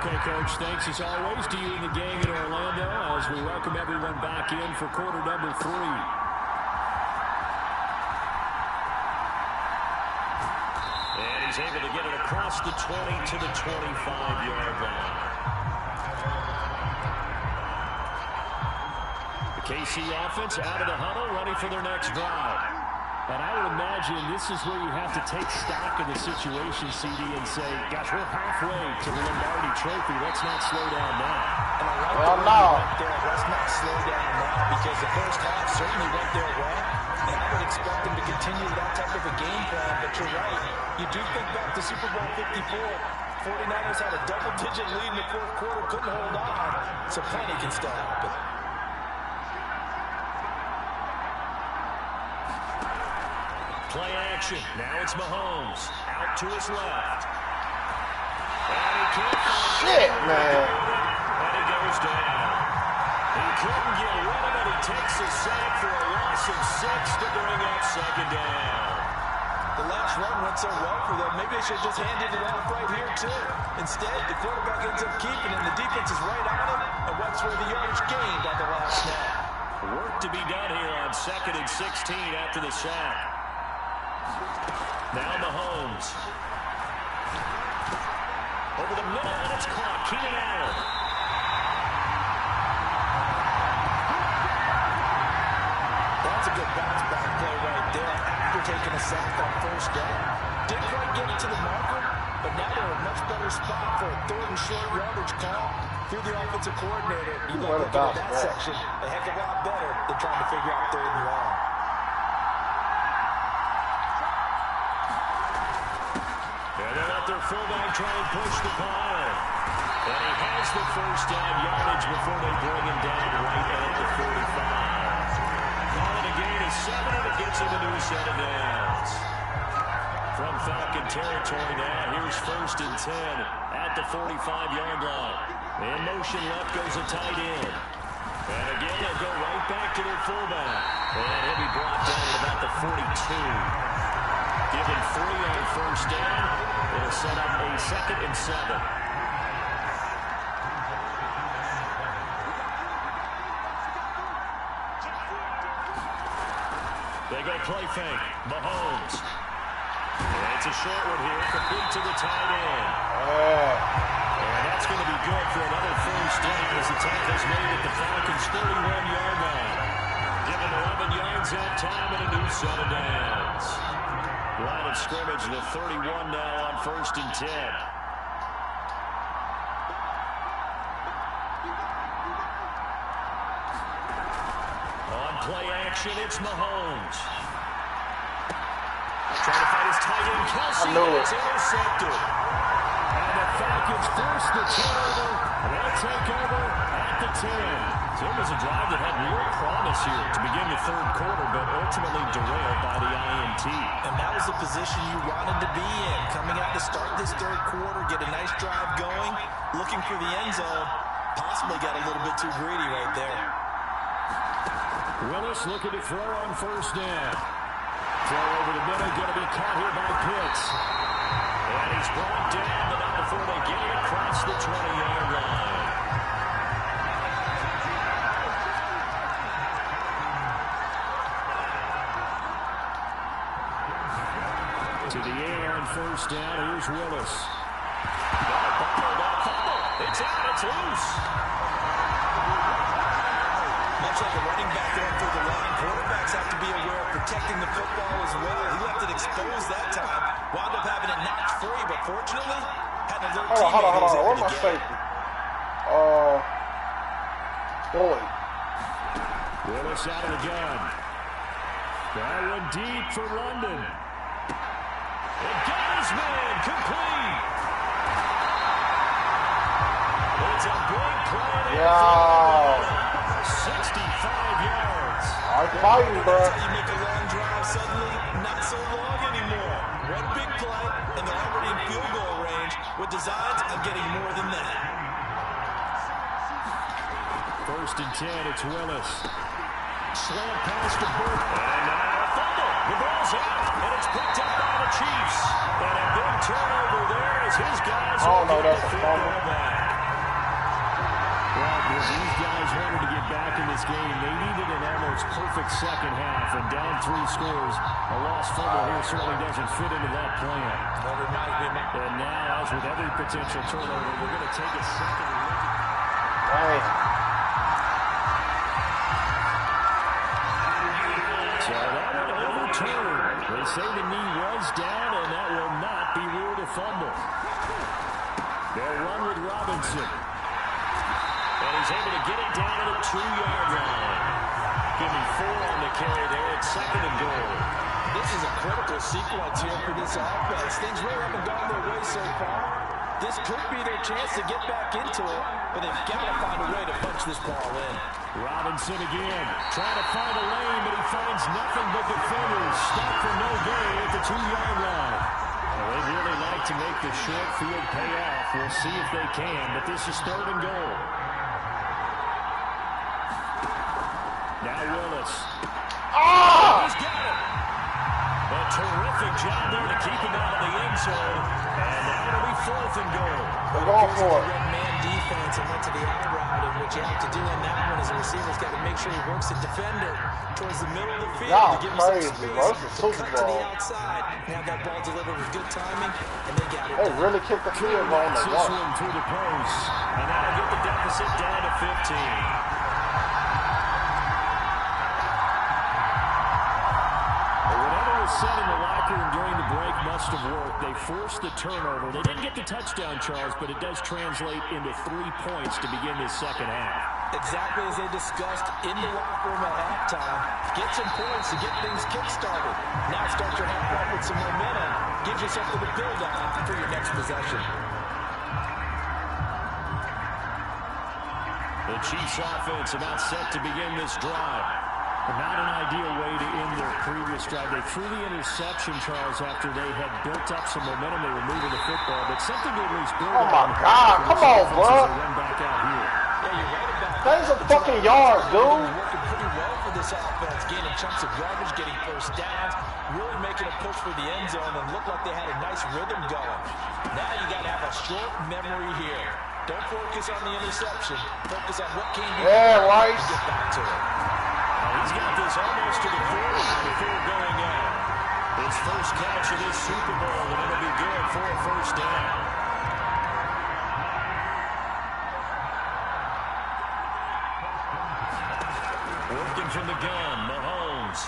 Speaker 3: Okay, Coach, thanks as always to you and the gang in Orlando as we welcome everyone back in for quarter number 3. And he's able to get it across the 20 to the 25-yard line. The KC offense out of the huddle, ready for their next drive. And I would imagine this is where you have to take stock of the situation, CD, and say, gosh, we're halfway to the Lombardi Trophy. Let's not slow down now.
Speaker 5: And I like the way you went there. Let's not slow down now, because the first half certainly went their way. And I would expect them to continue that type of a game plan. But you're right. You do think back to Super Bowl 54. 49ers had a double-digit lead in the fourth quarter, couldn't hold on. So plenty can still happen.
Speaker 3: Play action. Now it's Mahomes. Out to his left. And he can't find
Speaker 6: Shit, man.
Speaker 3: And he goes down. He couldn't get rid of it. He takes a sack for a loss of 6 to bring up second down.
Speaker 5: The last run went so well for them. Maybe they should have just handed it off right here, too. Instead, the quarterback ends up keeping it, and the defense is right on him, and what's for the yardage gained on the last snap.
Speaker 3: Work to be done here on 2nd and 16 after the sack. Now Mahomes. Over the middle, and it's caught. Keenan Allen.
Speaker 5: That's a good bounce back play right there after taking a sack on first down. Didn't quite get it to the marker, but now they're in a much better spot for a 3rd and short yardage call through the offensive coordinator. You look at that section a heck of a lot better than trying to figure out 3rd and long.
Speaker 3: And they let their fullback try and push the pile. And he has the first down yardage before they bring him down right at the 45. Calling a gain of 7, and it gets him a new set of downs. From Falcon territory now, here's 1st and 10 at the 45-yard line. In motion left goes a tight end. And again, they'll go right back to their fullback. And he'll be brought down at about the 42. Given 3 on first down. It'll set up a 2nd and 7. They go play fake. Mahomes. And it's a short one here, complete to the tight end. And that's going to be good for another first down as the tackle's made at the Falcons' 31-yard line. Given 11 yards that time and a new set of downs. Line of scrimmage to 31 now on 1st and 10. On play action, it's Mahomes. Trying to find his tight end, Kelsey. It's intercepted. And the Falcons force the turnover. They'll take over at the 10. So it was a drive that had real promise here to begin the 3rd quarter, but ultimately derailed by the INT.
Speaker 5: And that was the position you wanted to be in. Coming out to start this 3rd quarter, get a nice drive going, looking for the end zone. Possibly got a little bit too greedy right there.
Speaker 3: Willis looking to throw on first down. Throw over the middle, going to be caught here by Pitts. And he's brought down, but not before they get it across the 20-yard line. To the air on first down, here's Willis. Got a fumble. It's out, it's loose.
Speaker 5: Much like a running back going through the line, quarterbacks have to be aware of protecting the football as well. He left it exposed that time. Wound up having it knocked free, but fortunately, had an alert teammate.
Speaker 6: Hold on. Where's my safety? Boy.
Speaker 3: Willis out of the gun. That one deep for London. It got his man complete. It's a big play.
Speaker 6: Yeah.
Speaker 3: 65 yards.
Speaker 6: I'm fighting, bro.
Speaker 5: You make a long drive, suddenly not so long anymore. One big play, and they're already in field goal range with designs of getting more than that.
Speaker 3: 1st and 10, it's Willis. Slant pass to Burke. And now a fumble. The ball's out, and it's picked up by the Chiefs. And a big turnover there as his guys
Speaker 6: Oh, no,
Speaker 3: get
Speaker 6: that's
Speaker 3: the
Speaker 6: a
Speaker 3: football
Speaker 6: fumble.
Speaker 3: back. Well, because these guys wanted to get back in this game, they needed an almost perfect second half, and down 3 scores. A lost fumble here certainly doesn't fit into that plan. And now, as with every potential turnover, we're going to take a second look. So that one overturned. They say the knee was down, and that will not be ruled a fumble. They'll run with Robinson. And he's able to get it down to the 2-yard line. Give me 4 on the carry there. It's 2nd and goal.
Speaker 5: This is a critical sequence here for this offense. Things really haven't gone their way so far. This could be their chance to get back into it, but they've got to find a way to punch this ball in.
Speaker 3: Robinson again, trying to find a lane, but he finds nothing but defenders. Stop for no gain at the 2-yard line. Well, they'd really like to make the short field pay off. We'll see if they can, but this is 3rd and goal. Now Willis. He's got it. A terrific job there to keep him out of the end zone. And now it'll be 4th and goal.
Speaker 6: They're going for it.
Speaker 5: Man defense and went to the out route, and what you have to do in that one as a receiver's got to make sure he works the defender towards the middle of the field to give him some space to cut to the outside. Now that ball delivered with good timing, and they got it.
Speaker 6: They really kicked the field goal on the
Speaker 3: This one through the post. And that'll get the deficit down to 15. Said in the locker room during the break must have worked. They forced the turnover. They didn't get the touchdown, Charles, but it does translate into 3 points to begin this second half.
Speaker 5: Exactly as they discussed in the locker room at halftime. Get some points to get things kick-started. Now start your half off with some momentum. Gives you something to build on for your next possession.
Speaker 3: The Chiefs offense about set to begin this drive. Not an ideal way to end their previous drive. They threw the interception, Charles, after they had built up some momentum. They were moving the football, but something to at least build
Speaker 6: Oh, my God. Come on, bro.
Speaker 3: Run back out here.
Speaker 5: Yeah, you're right about that.
Speaker 6: Gains a fucking yard, dude.
Speaker 5: Working pretty well for this offense, gaining chunks of yardage, getting first downs, really making a push for the end zone, and looked like they had a nice rhythm going. Now you got to have a short memory here. Don't focus on the interception. Focus on what came before.
Speaker 6: Yeah, Rice.
Speaker 5: Get back to it.
Speaker 3: He's got this almost to the 40 before going out. His first catch of this Super Bowl, and it'll be good for a first down. Working from the gun, Mahomes.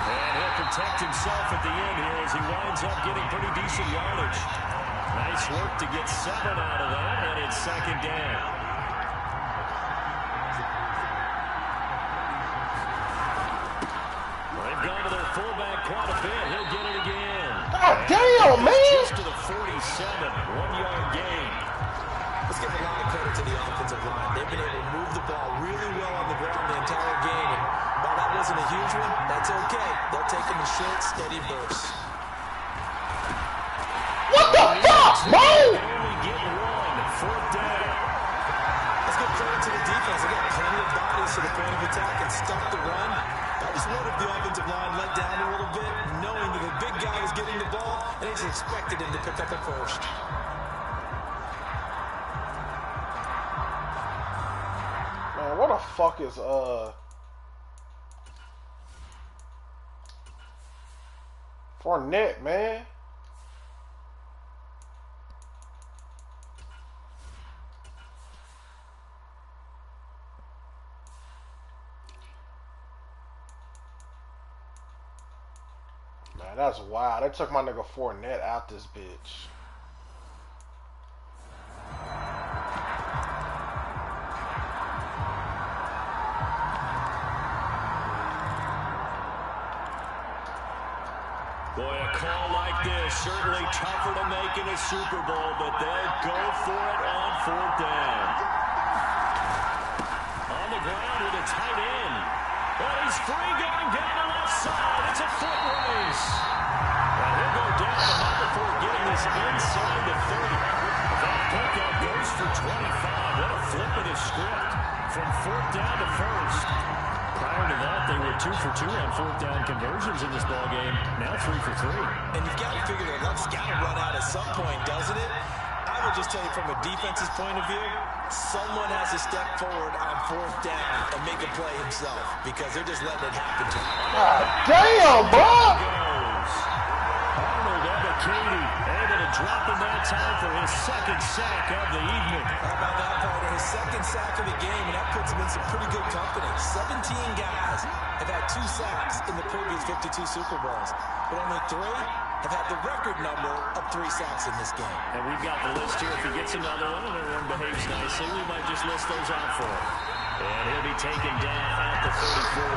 Speaker 3: And he'll protect himself at the end here as he winds up getting pretty decent yardage. Nice work to get 7 out of that, and it's second down. They've gone to their fullback quite a bit. He'll get it again.
Speaker 6: God damn, man.
Speaker 3: Just to the 47, 1-yard gain.
Speaker 5: Let's give a lot of credit to the offensive line. They've been able to move the ball really well on the ground the entire game. And while that wasn't a huge one, that's okay. They're taking the short, steady bursts.
Speaker 6: What the fuck, man?
Speaker 3: Only get 1, fourth down.
Speaker 5: Let's give credit to the defense. They got plenty of bodies to the point of attack and stop the run. I just wonder if the offensive line let down a little bit, knowing that the big guy was getting the ball, and they just expected him to pick up a first.
Speaker 6: Man, what the fuck is Fournette, man? Man, that's wild. They took my nigga Fournette out this bitch.
Speaker 3: Boy, a call like this, certainly tougher to make in a Super Bowl, but they'll go for it on fourth down. On the ground with a tight end. But he's free going down the left side. It's a foot race. And he'll go down the hop before getting this inside the 30. That pickup goes for 25. What a flip of the script from fourth down to first. Prior to that, they were 2 for 2 on fourth down conversions in this ballgame. Now 3 for 3.
Speaker 5: And you've got to figure their luck's got to run out at some point, doesn't it? I would just tell you from a defense's point of view, someone has to step forward on fourth down and make a play himself because they're just letting it happen to him.
Speaker 6: God damn, bro!
Speaker 3: Arnold Ebiketie able to drop in that time for his second sack of the evening.
Speaker 5: How about that, partner? His second sack of the game, and that puts him in some pretty good company. 17 guys have had 2 sacks in the previous 52 Super Bowls, but only 3 have had the record number of 3 sacks in this game.
Speaker 3: And we've got the list here. If he gets another one and everyone behaves nicely, we might just list those out for him. And he'll be taken down at the 34.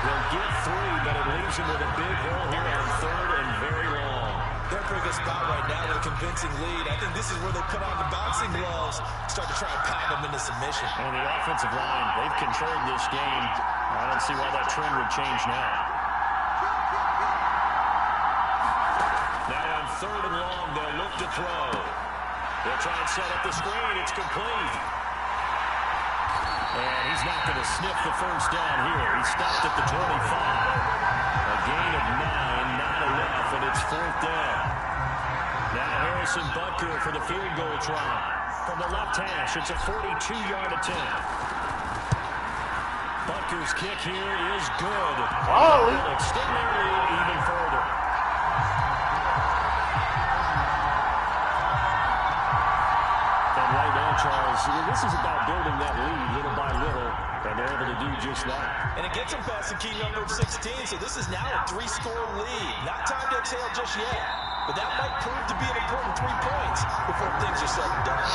Speaker 3: They'll get 3, but it leaves him with a big hole here on third and very long.
Speaker 5: They're in a pretty good spot right now with a convincing lead. I think this is where they put on the boxing gloves, start to try and pound them into submission.
Speaker 3: And the offensive line, they've controlled this game. I don't see why that trend would change now. Now on third and long, they'll look to throw. They'll try and set up the screen. It's complete. And he's not going to sniff the first down here. He stopped at the 25. A gain of 9, not enough, and it's fourth down. Now Harrison Butker for the field goal try. From the left hash, it's a 42-yard attempt. Butker's kick here is good.
Speaker 6: Oh.
Speaker 3: They'll extend their lead even further. And right now, Charles, this is about building that lead little by little, and they're able to do just that.
Speaker 5: And it gets them past the key number of 16, so this is now a 3-score lead. Not time to exhale just yet, but that might prove to be an important 3 points before things are said and done.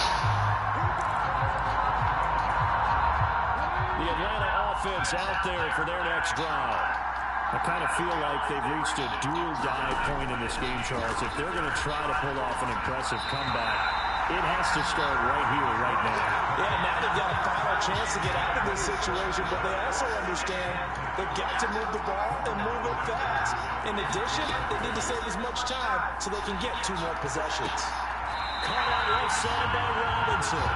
Speaker 3: The Atlanta offense out there for their next drive. I kind of feel like they've reached a do-or-die point in this game, Charles. If they're going to try to pull off an impressive comeback, it has to start right here, right now.
Speaker 5: Yeah, now they've got a final chance to get out of this situation, but they also understand they've got to move the ball and move it fast. In addition, they need to save as much time so they can get 2 more possessions.
Speaker 3: Caught on left side by Robinson.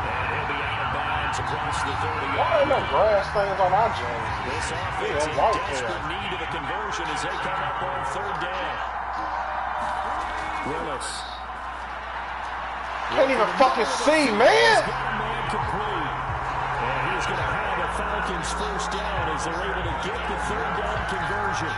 Speaker 3: And he'll be out of bounds across the 30.
Speaker 6: Why ain't no grass things on our jerseys?
Speaker 3: This offense in desperate need of a conversion as they come up on 3rd down. Willis.
Speaker 6: Can't even fucking see, man.
Speaker 3: He's got a man complete. And he's going to have the Falcons 1st down as they're able to get the 3rd down conversion.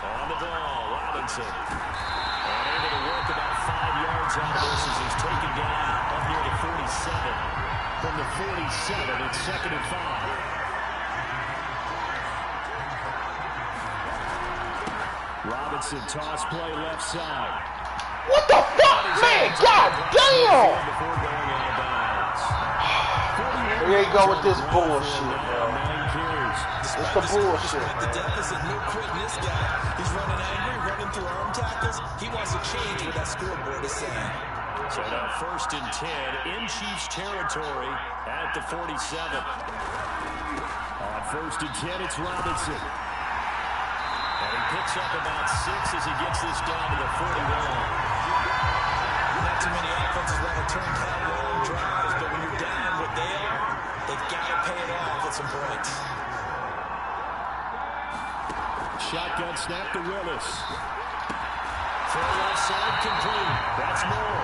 Speaker 3: On the ball, Robinson. And able to work about 5 yards out of this as he's taken down up near the 47. From the 47, it's 2nd and 5. Robinson toss play left side.
Speaker 6: What the fuck, man? God damn! Here you go with this bullshit, bro. It's the bullshit.
Speaker 5: The deficit, no quitting this guy. He's running angry, running through arm tackles. He wants to change what that scoreboard is saying.
Speaker 3: So now 1st and 10 in Chiefs territory at the 47. On 1st and 10, it's Robinson. And he picks up about 6 as he gets this down to the 41.
Speaker 5: Not too many offenses want to turn down long drives, but when you're down what they are, they've got to pay it off with some points.
Speaker 3: Shotgun snap to Willis. Throw left side complete. That's Moore.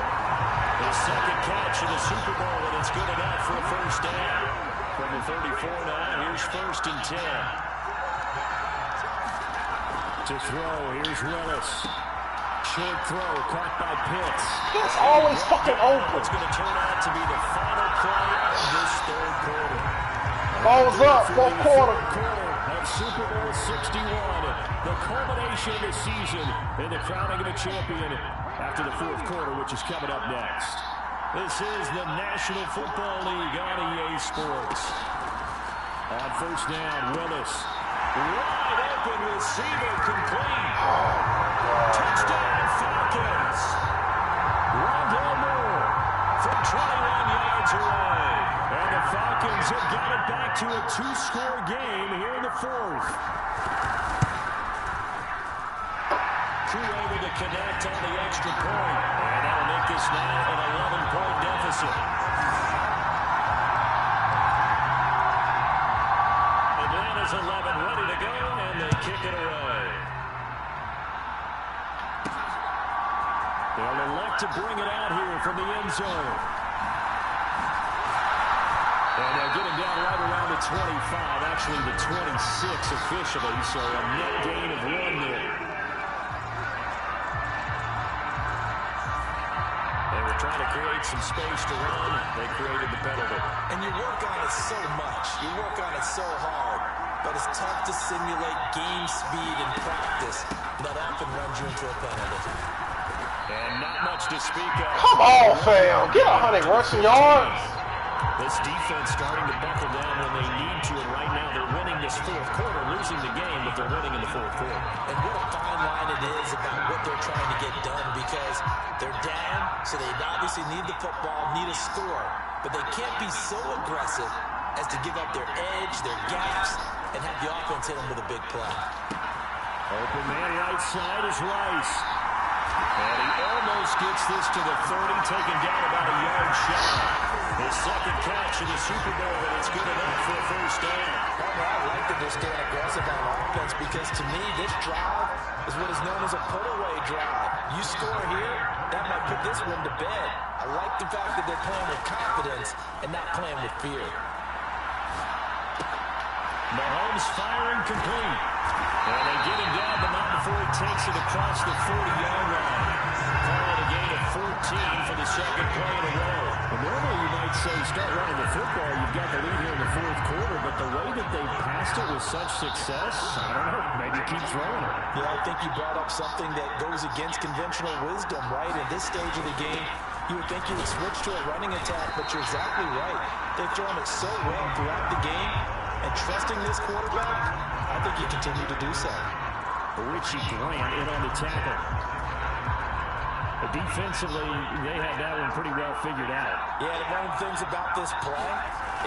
Speaker 3: His 2nd catch in the Super Bowl, and it's good enough for a 1st down. From the 34 now, here's 1st and 10. To throw, here's Willis. Short throw, caught by Pitts.
Speaker 6: It's always fucking open.
Speaker 3: It's going to turn out to be the final play of this 3rd quarter.
Speaker 6: Balls up, 4th quarter.
Speaker 3: Of Super Bowl 61, the culmination of the season and the crowning of a champion after the 4th quarter, which is coming up next. This is the National Football League on EA Sports. On 1st down, Willis. Wide open receiver complete. Touchdown Falcons. Rondell Moore from 21 yards away. And the Falcons have got it back to a 2-score game here in the 4th. Crew able to connect on the extra point. And that'll make this now an 11-point deficit. Atlanta's 11 ready to go, and they kick it away. They'll elect to bring it out here from the end zone. And they'll get him down right around the 25, actually the 26 officially, so a net gain of 1 there. They were trying to create some space to run. They created the penalty.
Speaker 5: And you work on it so much. You work on it so hard. But it's tough to simulate game speed in practice. That often runs you into a penalty.
Speaker 3: And not much to speak of.
Speaker 6: Come on, fam. Get 100 rushing yards.
Speaker 3: This defense starting to buckle down when they need to, and right now they're winning this 4th quarter, losing the game, but they're winning in the 4th quarter.
Speaker 5: And what a fine line it is about what they're trying to get done, because they're down, so they obviously need the football, need a score, but they can't be so aggressive as to give up their edge, their gaps, and have the offense hit them with a big play.
Speaker 3: Open man right side is Rice. And he almost gets this to the 30, taken down about a yard shy. His 2nd catch in the Super Bowl, and it's good enough for a 1st down.
Speaker 5: I like that they're staying aggressive on offense, because to me, this drive is what is known as a put-away drive. You score here, that might put this one to bed. I like the fact that they're playing with confidence and not playing with fear.
Speaker 3: Mahomes firing complete. And they get him down the mountain before he takes it across the 40-yard line. Call it a gain of 14 for the 2nd play in a row. Well, normally you might say start running the football. You've got the lead here in the 4th quarter, but the way that they passed it with such success, I don't know, maybe keep throwing it.
Speaker 5: Yeah, I think you brought up something that goes against conventional wisdom, right? In this stage of the game, you would think you would switch to a running attack, but you're exactly right. They've thrown it so well throughout the game, and trusting this quarterback, I think you continue to do so.
Speaker 3: Richie Grant in on the tackle. But defensively, they had that one pretty well figured out.
Speaker 5: Yeah, one of the things about this play,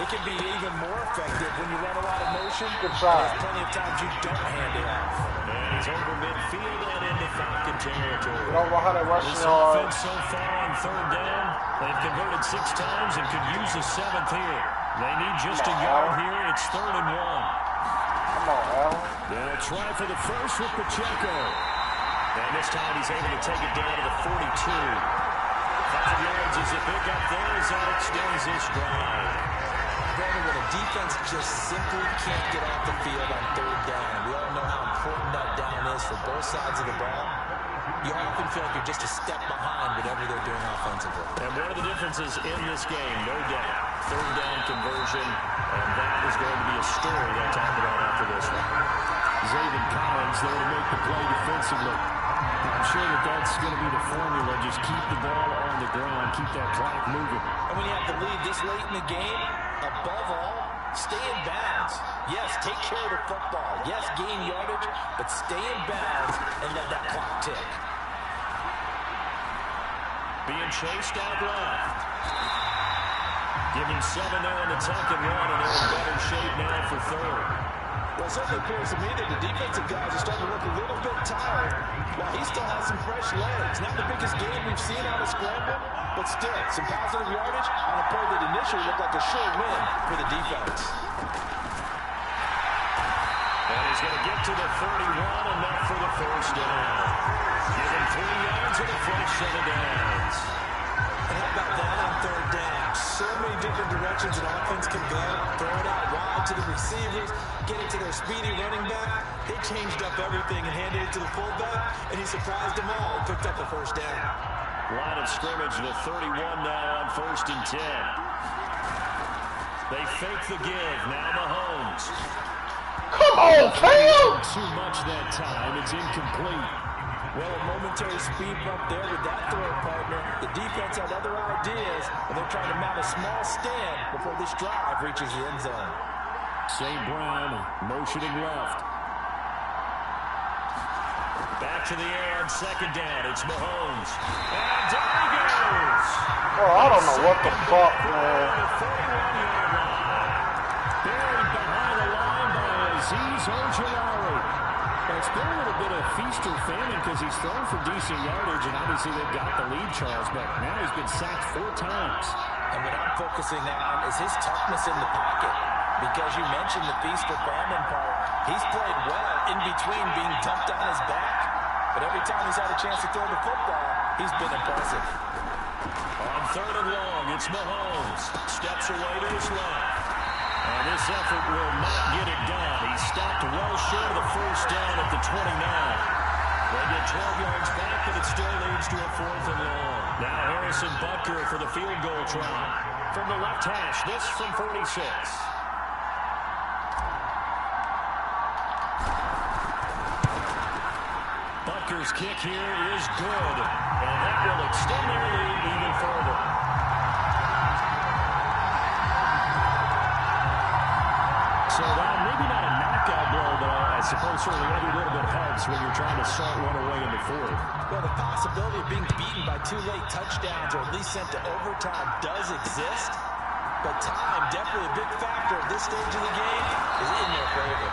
Speaker 5: it can be even more effective when you run a lot of motion possession.
Speaker 6: Good try.
Speaker 5: There's plenty of times you don't hand it off.
Speaker 3: And he's over midfield and into Falcon territory.
Speaker 6: You don't know how they rush
Speaker 3: this
Speaker 6: yards.
Speaker 3: offense so far on third down, they've converted 6 times and could use a 7th here. They need just a yard here. It's 3rd and 1.
Speaker 6: Come on, Allen.
Speaker 3: They'll try for the first with Pacheco. And this time he's able to take it down to the 42. 5 yards is a pickup there as that extends this drive.
Speaker 5: Brandon, when a defense just simply can't get off the field on third down, we all know how important that down is for both sides of the ball. You often feel like you're just a step behind whatever they're doing offensively.
Speaker 3: And one of the differences in this game, no doubt, third down conversion, and that is going to be a story they'll talk about after this one.
Speaker 8: Zaven Collins there to make the play defensively. I'm sure that's going to be the formula. Just keep the ball on the ground, keep that clock moving.
Speaker 5: And when you have the lead this late in the game, above all, stay in bounds. Yes, take care of the football. Yes, gain yardage, but stay in bounds and let that clock tick.
Speaker 3: Being chased out left. Give him 7 there on the tuck and run, and they're in better shape now for 3rd.
Speaker 5: Well, it certainly appears to me that the defensive guys are starting to look a little bit tired while he still has some fresh legs. Not the biggest game we've seen on a scramble, but still, some positive yardage on a play that initially looked like a sure win for the defense.
Speaker 3: And he's going to get to the 31, enough for the first down. Give him 3 yards and a fresh set of downs.
Speaker 5: And how about that on third down? So many different directions an offense can go. Throw it out wide to the receivers, get it to their speedy running back. They changed up everything and handed it to the fullback, and he surprised them all and picked up the first down.
Speaker 3: Line of scrimmage to 31 now on 1st and 10. They fake the give. Now Mahomes.
Speaker 6: Come on, Cam!
Speaker 8: Too much that time. It's incomplete.
Speaker 5: Well, a momentary speed bump there with that throw partner. The defense had other ideas, and they're trying to mount a small stand before this drive reaches the end zone.
Speaker 8: St. Brown motioning left.
Speaker 3: Back to the air on 2nd down. It's Mahomes. And down he goes.
Speaker 6: Well, I don't know what the fuck, man.
Speaker 8: Buried behind the line by Azeez Ojulari. It's been a little bit of feast or famine because he's thrown for decent yardage, and obviously they've got the lead, Charles, but now he's been sacked 4 times.
Speaker 5: And what I'm focusing on is his toughness in the pocket. Because you mentioned the feast or famine part. He's played well in between being dumped on his back. But every time he's had a chance to throw the football, he's been impressive.
Speaker 3: On 3rd and long, it's Mahomes. Steps away to his left. And this effort will not get it done. He stopped well short of the first down at the 29. They get 12 yards back, but it still leads to a 4th and long. Now Harrison Butker for the field goal try. From the left hash, this from 46. Butker's kick here is good. And that will extend their lead even further.
Speaker 8: So maybe not a knockout blow, but I suppose certainly every little bit helps when you're trying to start one away into 4th.
Speaker 5: Well, the possibility of being beaten by 2 late touchdowns or at least sent to overtime does exist. But time, definitely a big factor at this stage of the game, is in their favor.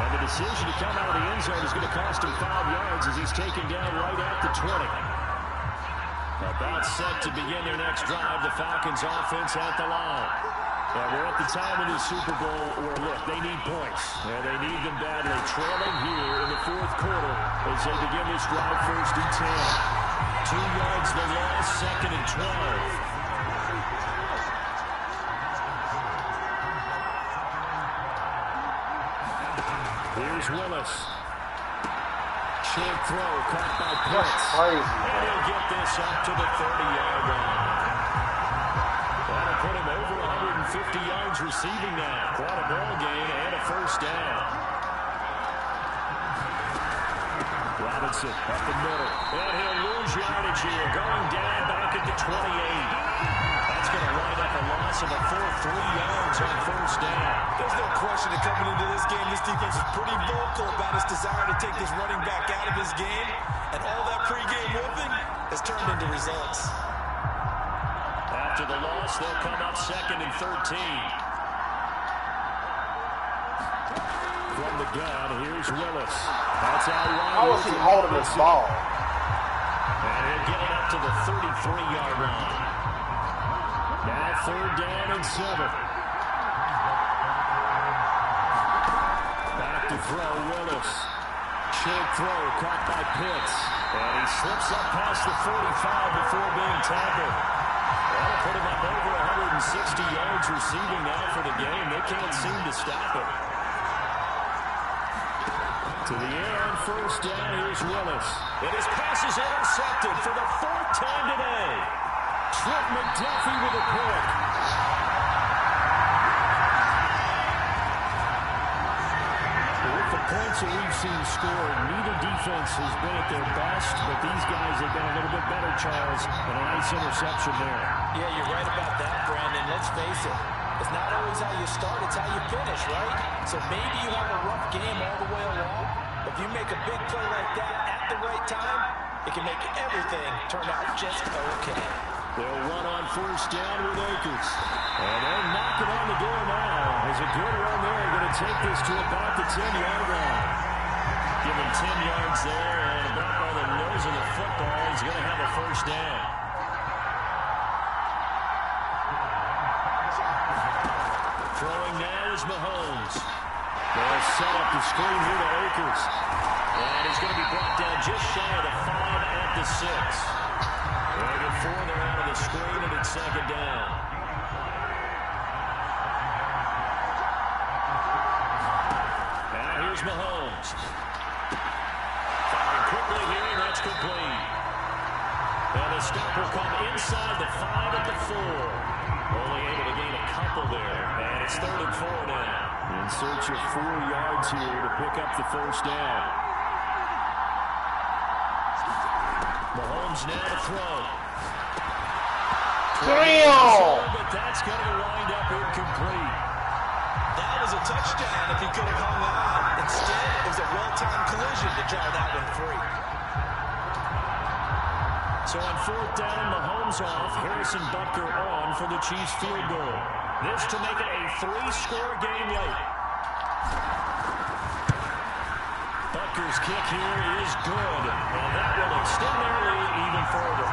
Speaker 3: And the decision to come out of the end zone is going to cost him 5 yards as he's taken down right at the 20. About set to begin their next drive, the Falcons offense at the line. And we're at the time of the Super Bowl where, look, they need points. And they need them badly. Trailing here in the 4th quarter as they begin this drive 1st and 10. 2 yards the loss, 2nd and 12. Here's Willis. Short throw caught by Pitts.
Speaker 6: Crazy.
Speaker 3: And he'll get this up to the 30-yard line. That'll put him over 150 yards receiving now. Quite a ball game and a first down. Robinson up the middle. And he'll lose yardage here. Going down back at the 28. That's going to wind up a loss of a full 3 yards on first down.
Speaker 5: There's no question that coming into this game, this defense is pretty vocal about its desire to take this running back out of his game. And all that pregame whooping has turned into results.
Speaker 3: After the loss, they'll come up 2nd and 13. From the gun, here's Willis. That's out wide.
Speaker 6: How is he holding this ball?
Speaker 3: And he'll get it up to the 33-yard line. Now 3rd down and 7. Back to throw, Willis. Short throw, caught by Pitts. And he slips up past the 45 before being tackled. That'll put him up over 160 yards receiving now for the game. They can't seem to stop it. To the air on 1st down, here's Willis. And his pass is intercepted for the 4th time today. Trent McDuffie with a pick. With the points that we've seen scored, neither defense has been at their best, but these guys have been a little bit better, Charles, and a nice interception there.
Speaker 5: Yeah, you're right about that, Brandon. Let's face it. It's not always how you start, it's how you finish, right? So maybe you have a rough game all the way along. If you make a big play like that at the right time, it can make everything turn out just okay.
Speaker 3: They'll run on 1st down with Akers. And they're knocking on the door now. There's a good run there. Going to take this to about the 10-yard line. Give him 10 yards there, and about by the nose of the football, he's going to have a 1st down. Throwing now is Mahomes. They'll set up the screen here to Akers. And he's going to be brought down just shy of the 5 at the 6. They'll get 4 there out of the screen, and it's 2nd down. Now here's Mahomes. Firing quickly here, and that's complete. And the stop will come inside the 5 at the 4. Only able to gain a couple there, and it's 3rd and 4 now. In search of 4 yards here to pick up the 1st down. Mahomes now to throw. But that's going to wind up incomplete.
Speaker 5: That was a touchdown if he could have hung on. Instead, it was a well-timed collision to draw that one free.
Speaker 3: So on 4th down, Mahomes off, Harrison Butker on for the Chiefs field goal. This to make it a 3-score game late. Butker's kick here is good, and that will extend their lead even further.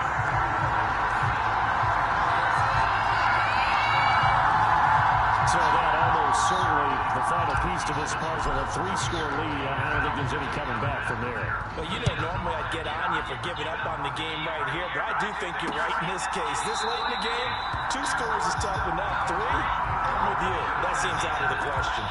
Speaker 3: So that almost certainly the final piece to this puzzle, a 3-score lead. I don't think there's any coming back from there.
Speaker 5: Well, you know, normally I'd get on you for giving up on the game right here, but I do think you're right in this case. This late in the game, 2 scores is tough enough. 3, I'm with you. That seems out of the question.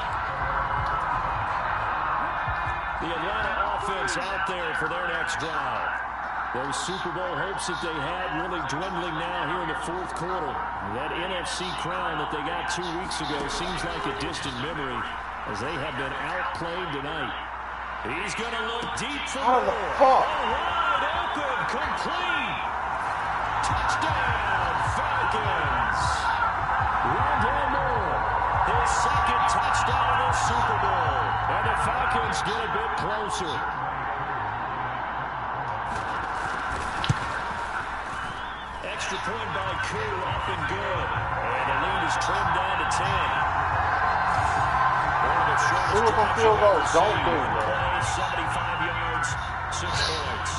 Speaker 3: The Atlanta offense out there for their next drive. Those Super Bowl hopes that they had really dwindling now here in the 4th quarter. That NFC crown that they got 2 weeks ago seems like a distant memory as they have been outplayed tonight. He's going to look deep for more. Wide open, complete. Touchdown, Falcons. Rondell Moore, his 2nd touchdown in the Super Bowl. And the Falcons get a bit closer. Extra point by Koo, up and good. And the lead is trimmed down to 10.
Speaker 6: Beautiful field goals, don't do that.
Speaker 3: 75 yards, 6 points.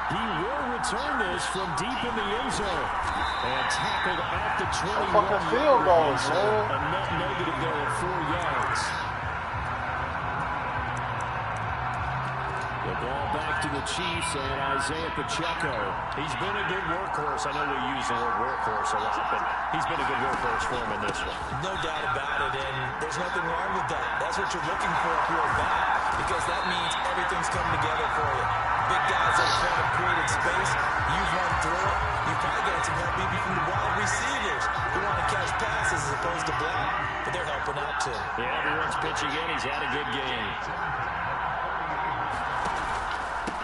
Speaker 3: He will return this from deep in the end zone. And tackled at the 21.
Speaker 6: Field goals, man.
Speaker 3: A net negative there of 4 yards. The ball back to the Chiefs and Isaiah Pacheco. He's been a good workhorse. I know we use the word workhorse a lot, but he's been a good workhorse for him in this one.
Speaker 5: No doubt about it, and there's nothing wrong with that. That's what you're looking for if you're a back, because that means everything's coming together for you. Big guys up front have created space. You've run through it. You've probably got some help maybe from the wide receivers who want to catch passes as opposed to block, but they're helping out too.
Speaker 3: Yeah, everyone's pitching in. He's had a good game.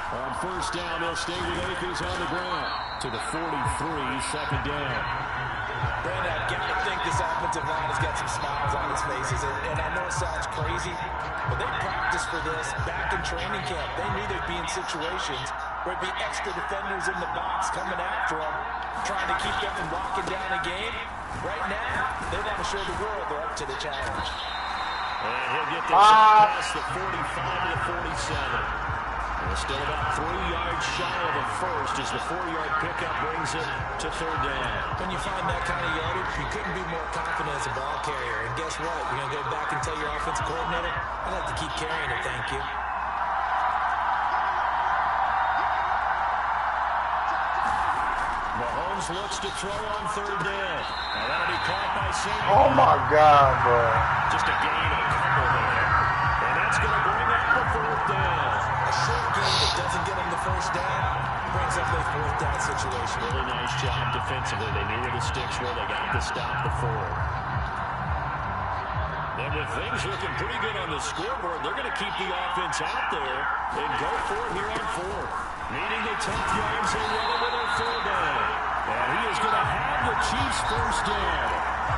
Speaker 3: On 1st down, they'll stay with Akers on the ground. To the 43, 2nd down.
Speaker 5: Brandon, I've got to think this offensive line has got some smiles on its faces. And I know it sounds crazy, but they practiced for this back in training camp. They knew they'd be in situations where it'd be extra defenders in the box coming after them, trying to keep them from locking down a game. Right now, show the world they're up to the challenge.
Speaker 3: And he'll get this past the 45 to the 47. And still about 3 yards shy of a first as the 4-yard pickup brings it to third down.
Speaker 5: When you find that kind of yardage, you couldn't be more confident as a ball carrier. And guess what? You're going to go back and tell your offensive coordinator, I'd like to keep carrying it, thank you.
Speaker 3: Mahomes looks to throw on third down. Now that'll be caught by Sneed.
Speaker 6: Oh my God, bro.
Speaker 3: Just a gain of a couple there. And that's going to bring up the fourth down.
Speaker 5: A short game that doesn't get him the first down brings up a fourth down situation.
Speaker 3: Really nice job defensively. They knew where the sticks were. They got to stop the four. And with things looking pretty good on the scoreboard, they're going to keep the offense out there and go for it here on fourth. Needing the 10th yards, they run it with a third down. And he is going to have the Chiefs first down.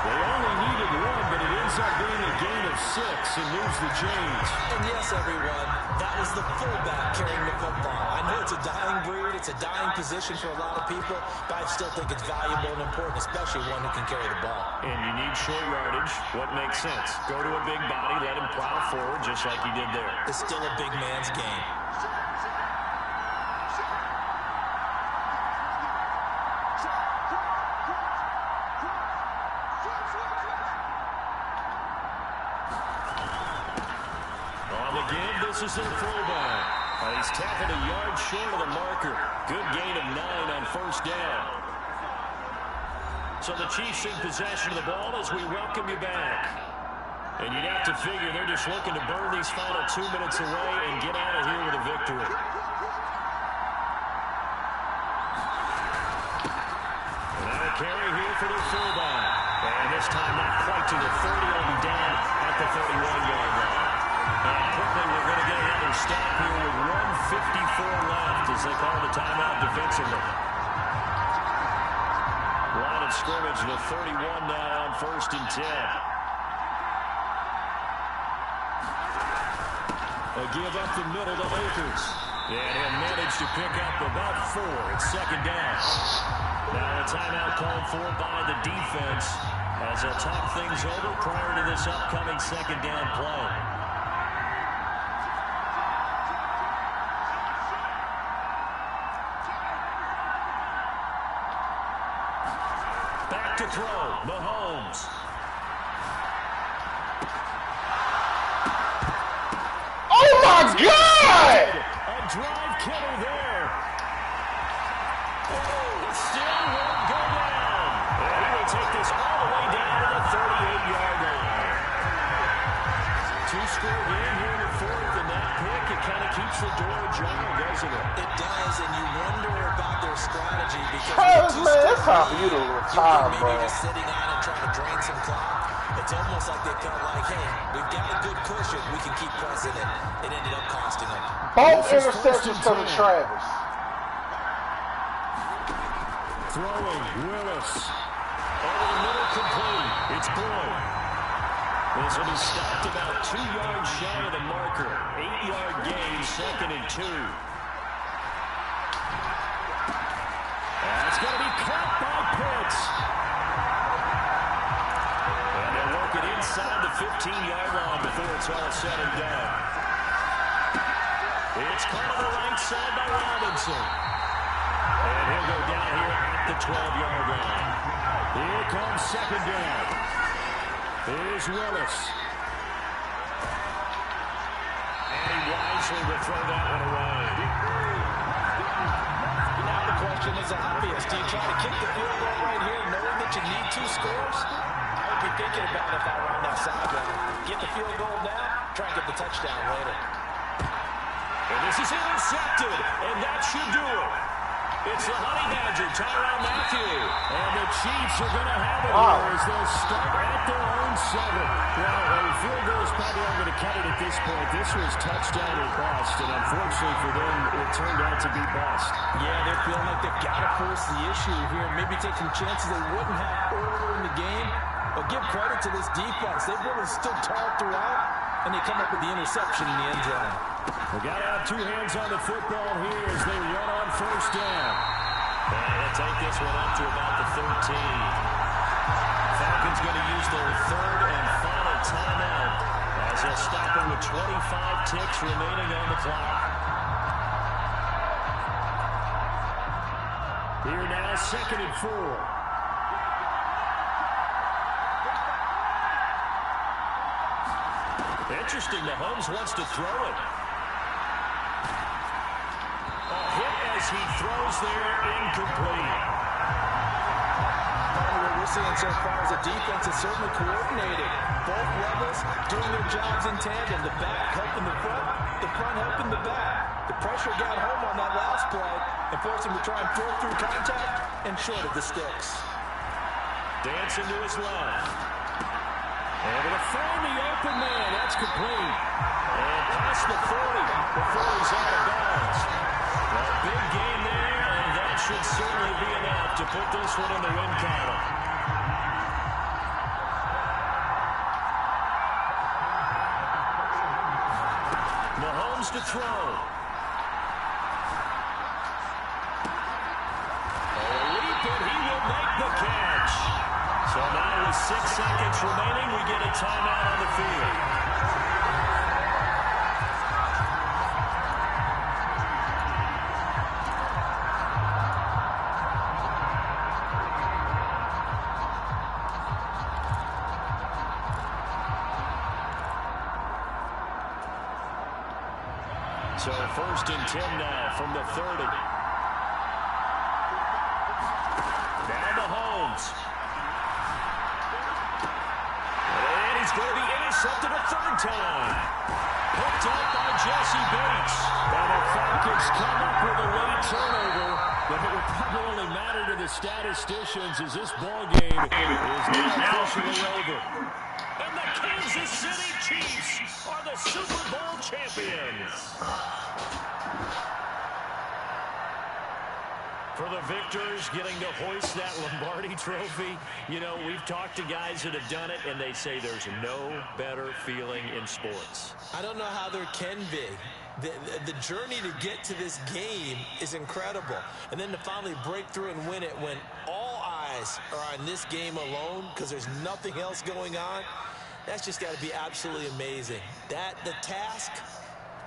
Speaker 3: They only needed one, but it ends up being a gain of 6 and moves the chains.
Speaker 5: And yes, everyone, that was the fullback carrying the football. I know it's a dying breed, it's a dying position for a lot of people, but I still think it's valuable and important, especially one who can carry the ball.
Speaker 3: And you need short yardage. What makes sense? Go to a big body, let him plow forward just like he did there.
Speaker 5: It's still a big man's game.
Speaker 3: This is their fullback. He's tackled a yard short of the marker. Good gain of 9 on first down. So the Chiefs in possession of the ball as we welcome you back. And you'd have to figure they're just looking to burn these final 2 minutes away and get out of here with a victory. And now a carry here for their fullback. And this time not quite to the 30, will be down at the 31-yard line. And quickly we're going to get another stop here with 1:54 left as they call the timeout defensively. Line of scrimmage, the 31 now on 1st and 10. A give up the middle to Akers. And he'll manage to pick up about 4 at second down. Now a timeout called for by the defense as they'll talk things over prior to this upcoming second down play. To throw, Mahomes.
Speaker 6: Oh my God!
Speaker 3: A drive killer there. Oh, it still won't go down. And he will take this all the way down to the 38-yard line. 2-score game here in the fourth, and that pick, it kind of keeps the door ajar, doesn't it?
Speaker 5: It does, and you wonder about their strategy because
Speaker 6: Travis, man, that's how you to retire, bro.
Speaker 5: Maybe just sitting on and trying to drain some clock. It's almost like they felt like, hey, we've got a good cushion. We can keep pressing it. It ended up costing them.
Speaker 6: Both interceptions to the Travis.
Speaker 3: Throwing, Willis. Over the middle, complete. It's Boyd. This will be stopped about 2 yards shy of the marker. 8-yard gain, 2nd and 2. That's going to be caught by Pitts. And they'll work it inside the 15-yard line before it's all said and done. It's caught on the right side by Robinson. And he'll go down here at the 12-yard line. Here comes second down. Here's Willis. And he wisely will throw that one away.
Speaker 5: Now the question is obvious. Do you try to kick the field goal right here knowing that you need 2 scores? I would be thinking about it if I were on that sideline. Get the field goal now, try and get the touchdown later.
Speaker 3: And this is intercepted, and that should do it. It's the Honey Badger, Tyrann Mathieu. And the Chiefs are going to have it here as they'll start at their own 7. Well, a field goal is probably not going to cut it at this point. This was touchdown or bust, and unfortunately for them, it turned out to be bust.
Speaker 5: Yeah, they're feeling like they've got to force the issue here. Maybe take some chances they wouldn't have earlier in the game. But give credit to this defense. They've really stood tall throughout, and they come up with the interception in the end zone.
Speaker 3: We got to have 2 hands on the football here as they run on first down. And they'll take this one up to about the 13. Falcons going to use their 25 ticks remaining on the clock. Here now, 2nd and 4. Interesting, Mahomes wants to throw it. A hit as he throws there, incomplete.
Speaker 5: What we're seeing so far is a defense is certainly coordinated. Both levels doing their jobs in tandem. The back helping the front helping the back. The pressure got home on that last play and forced him to try and throw through contact and short of the sticks.
Speaker 3: Dancing to his left. Able to find the open man. That's complete. And past the 40 before he's out of bounds. A big gain there, and that should certainly be enough to put this one in the win column. Mahomes to throw. A leap, and he will make the catch. So now with 6 seconds remaining, we get a timeout on the field. So 1st and 10 now from the 30. Now Mahomes. He's going to be intercepted a 3rd time. Picked up by Jesse Bates. And the Falcons come up with a late turnover. But it will probably only matter to the statisticians as this ball game is now officially over. And the Kansas City Chiefs are the Super Bowl champions. For the victors, getting to hoist that Lombardi trophy, you know, we've talked to guys that have done it, and they say there's no better feeling in sports.
Speaker 5: I don't know how there can be. The journey to get to this game is incredible. And then to finally break through and win it when all eyes are on this game alone because there's nothing else going on, that's just got to be absolutely amazing. The task,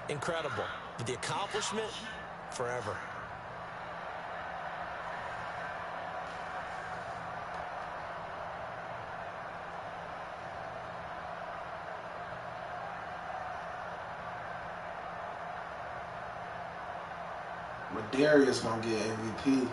Speaker 5: incredible. But the accomplishment, forever.
Speaker 6: Darius gonna get MVP.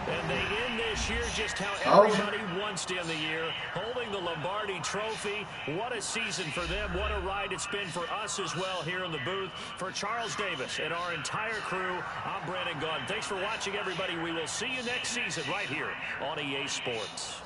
Speaker 3: And they end this year just how everybody wants to end the year, holding the Lombardi trophy. What a season for them. What a ride it's been for us as well here in the booth. For Charles Davis and our entire crew, I'm Brandon Gaudin. Thanks for watching, everybody. We will see you next season right here on EA Sports.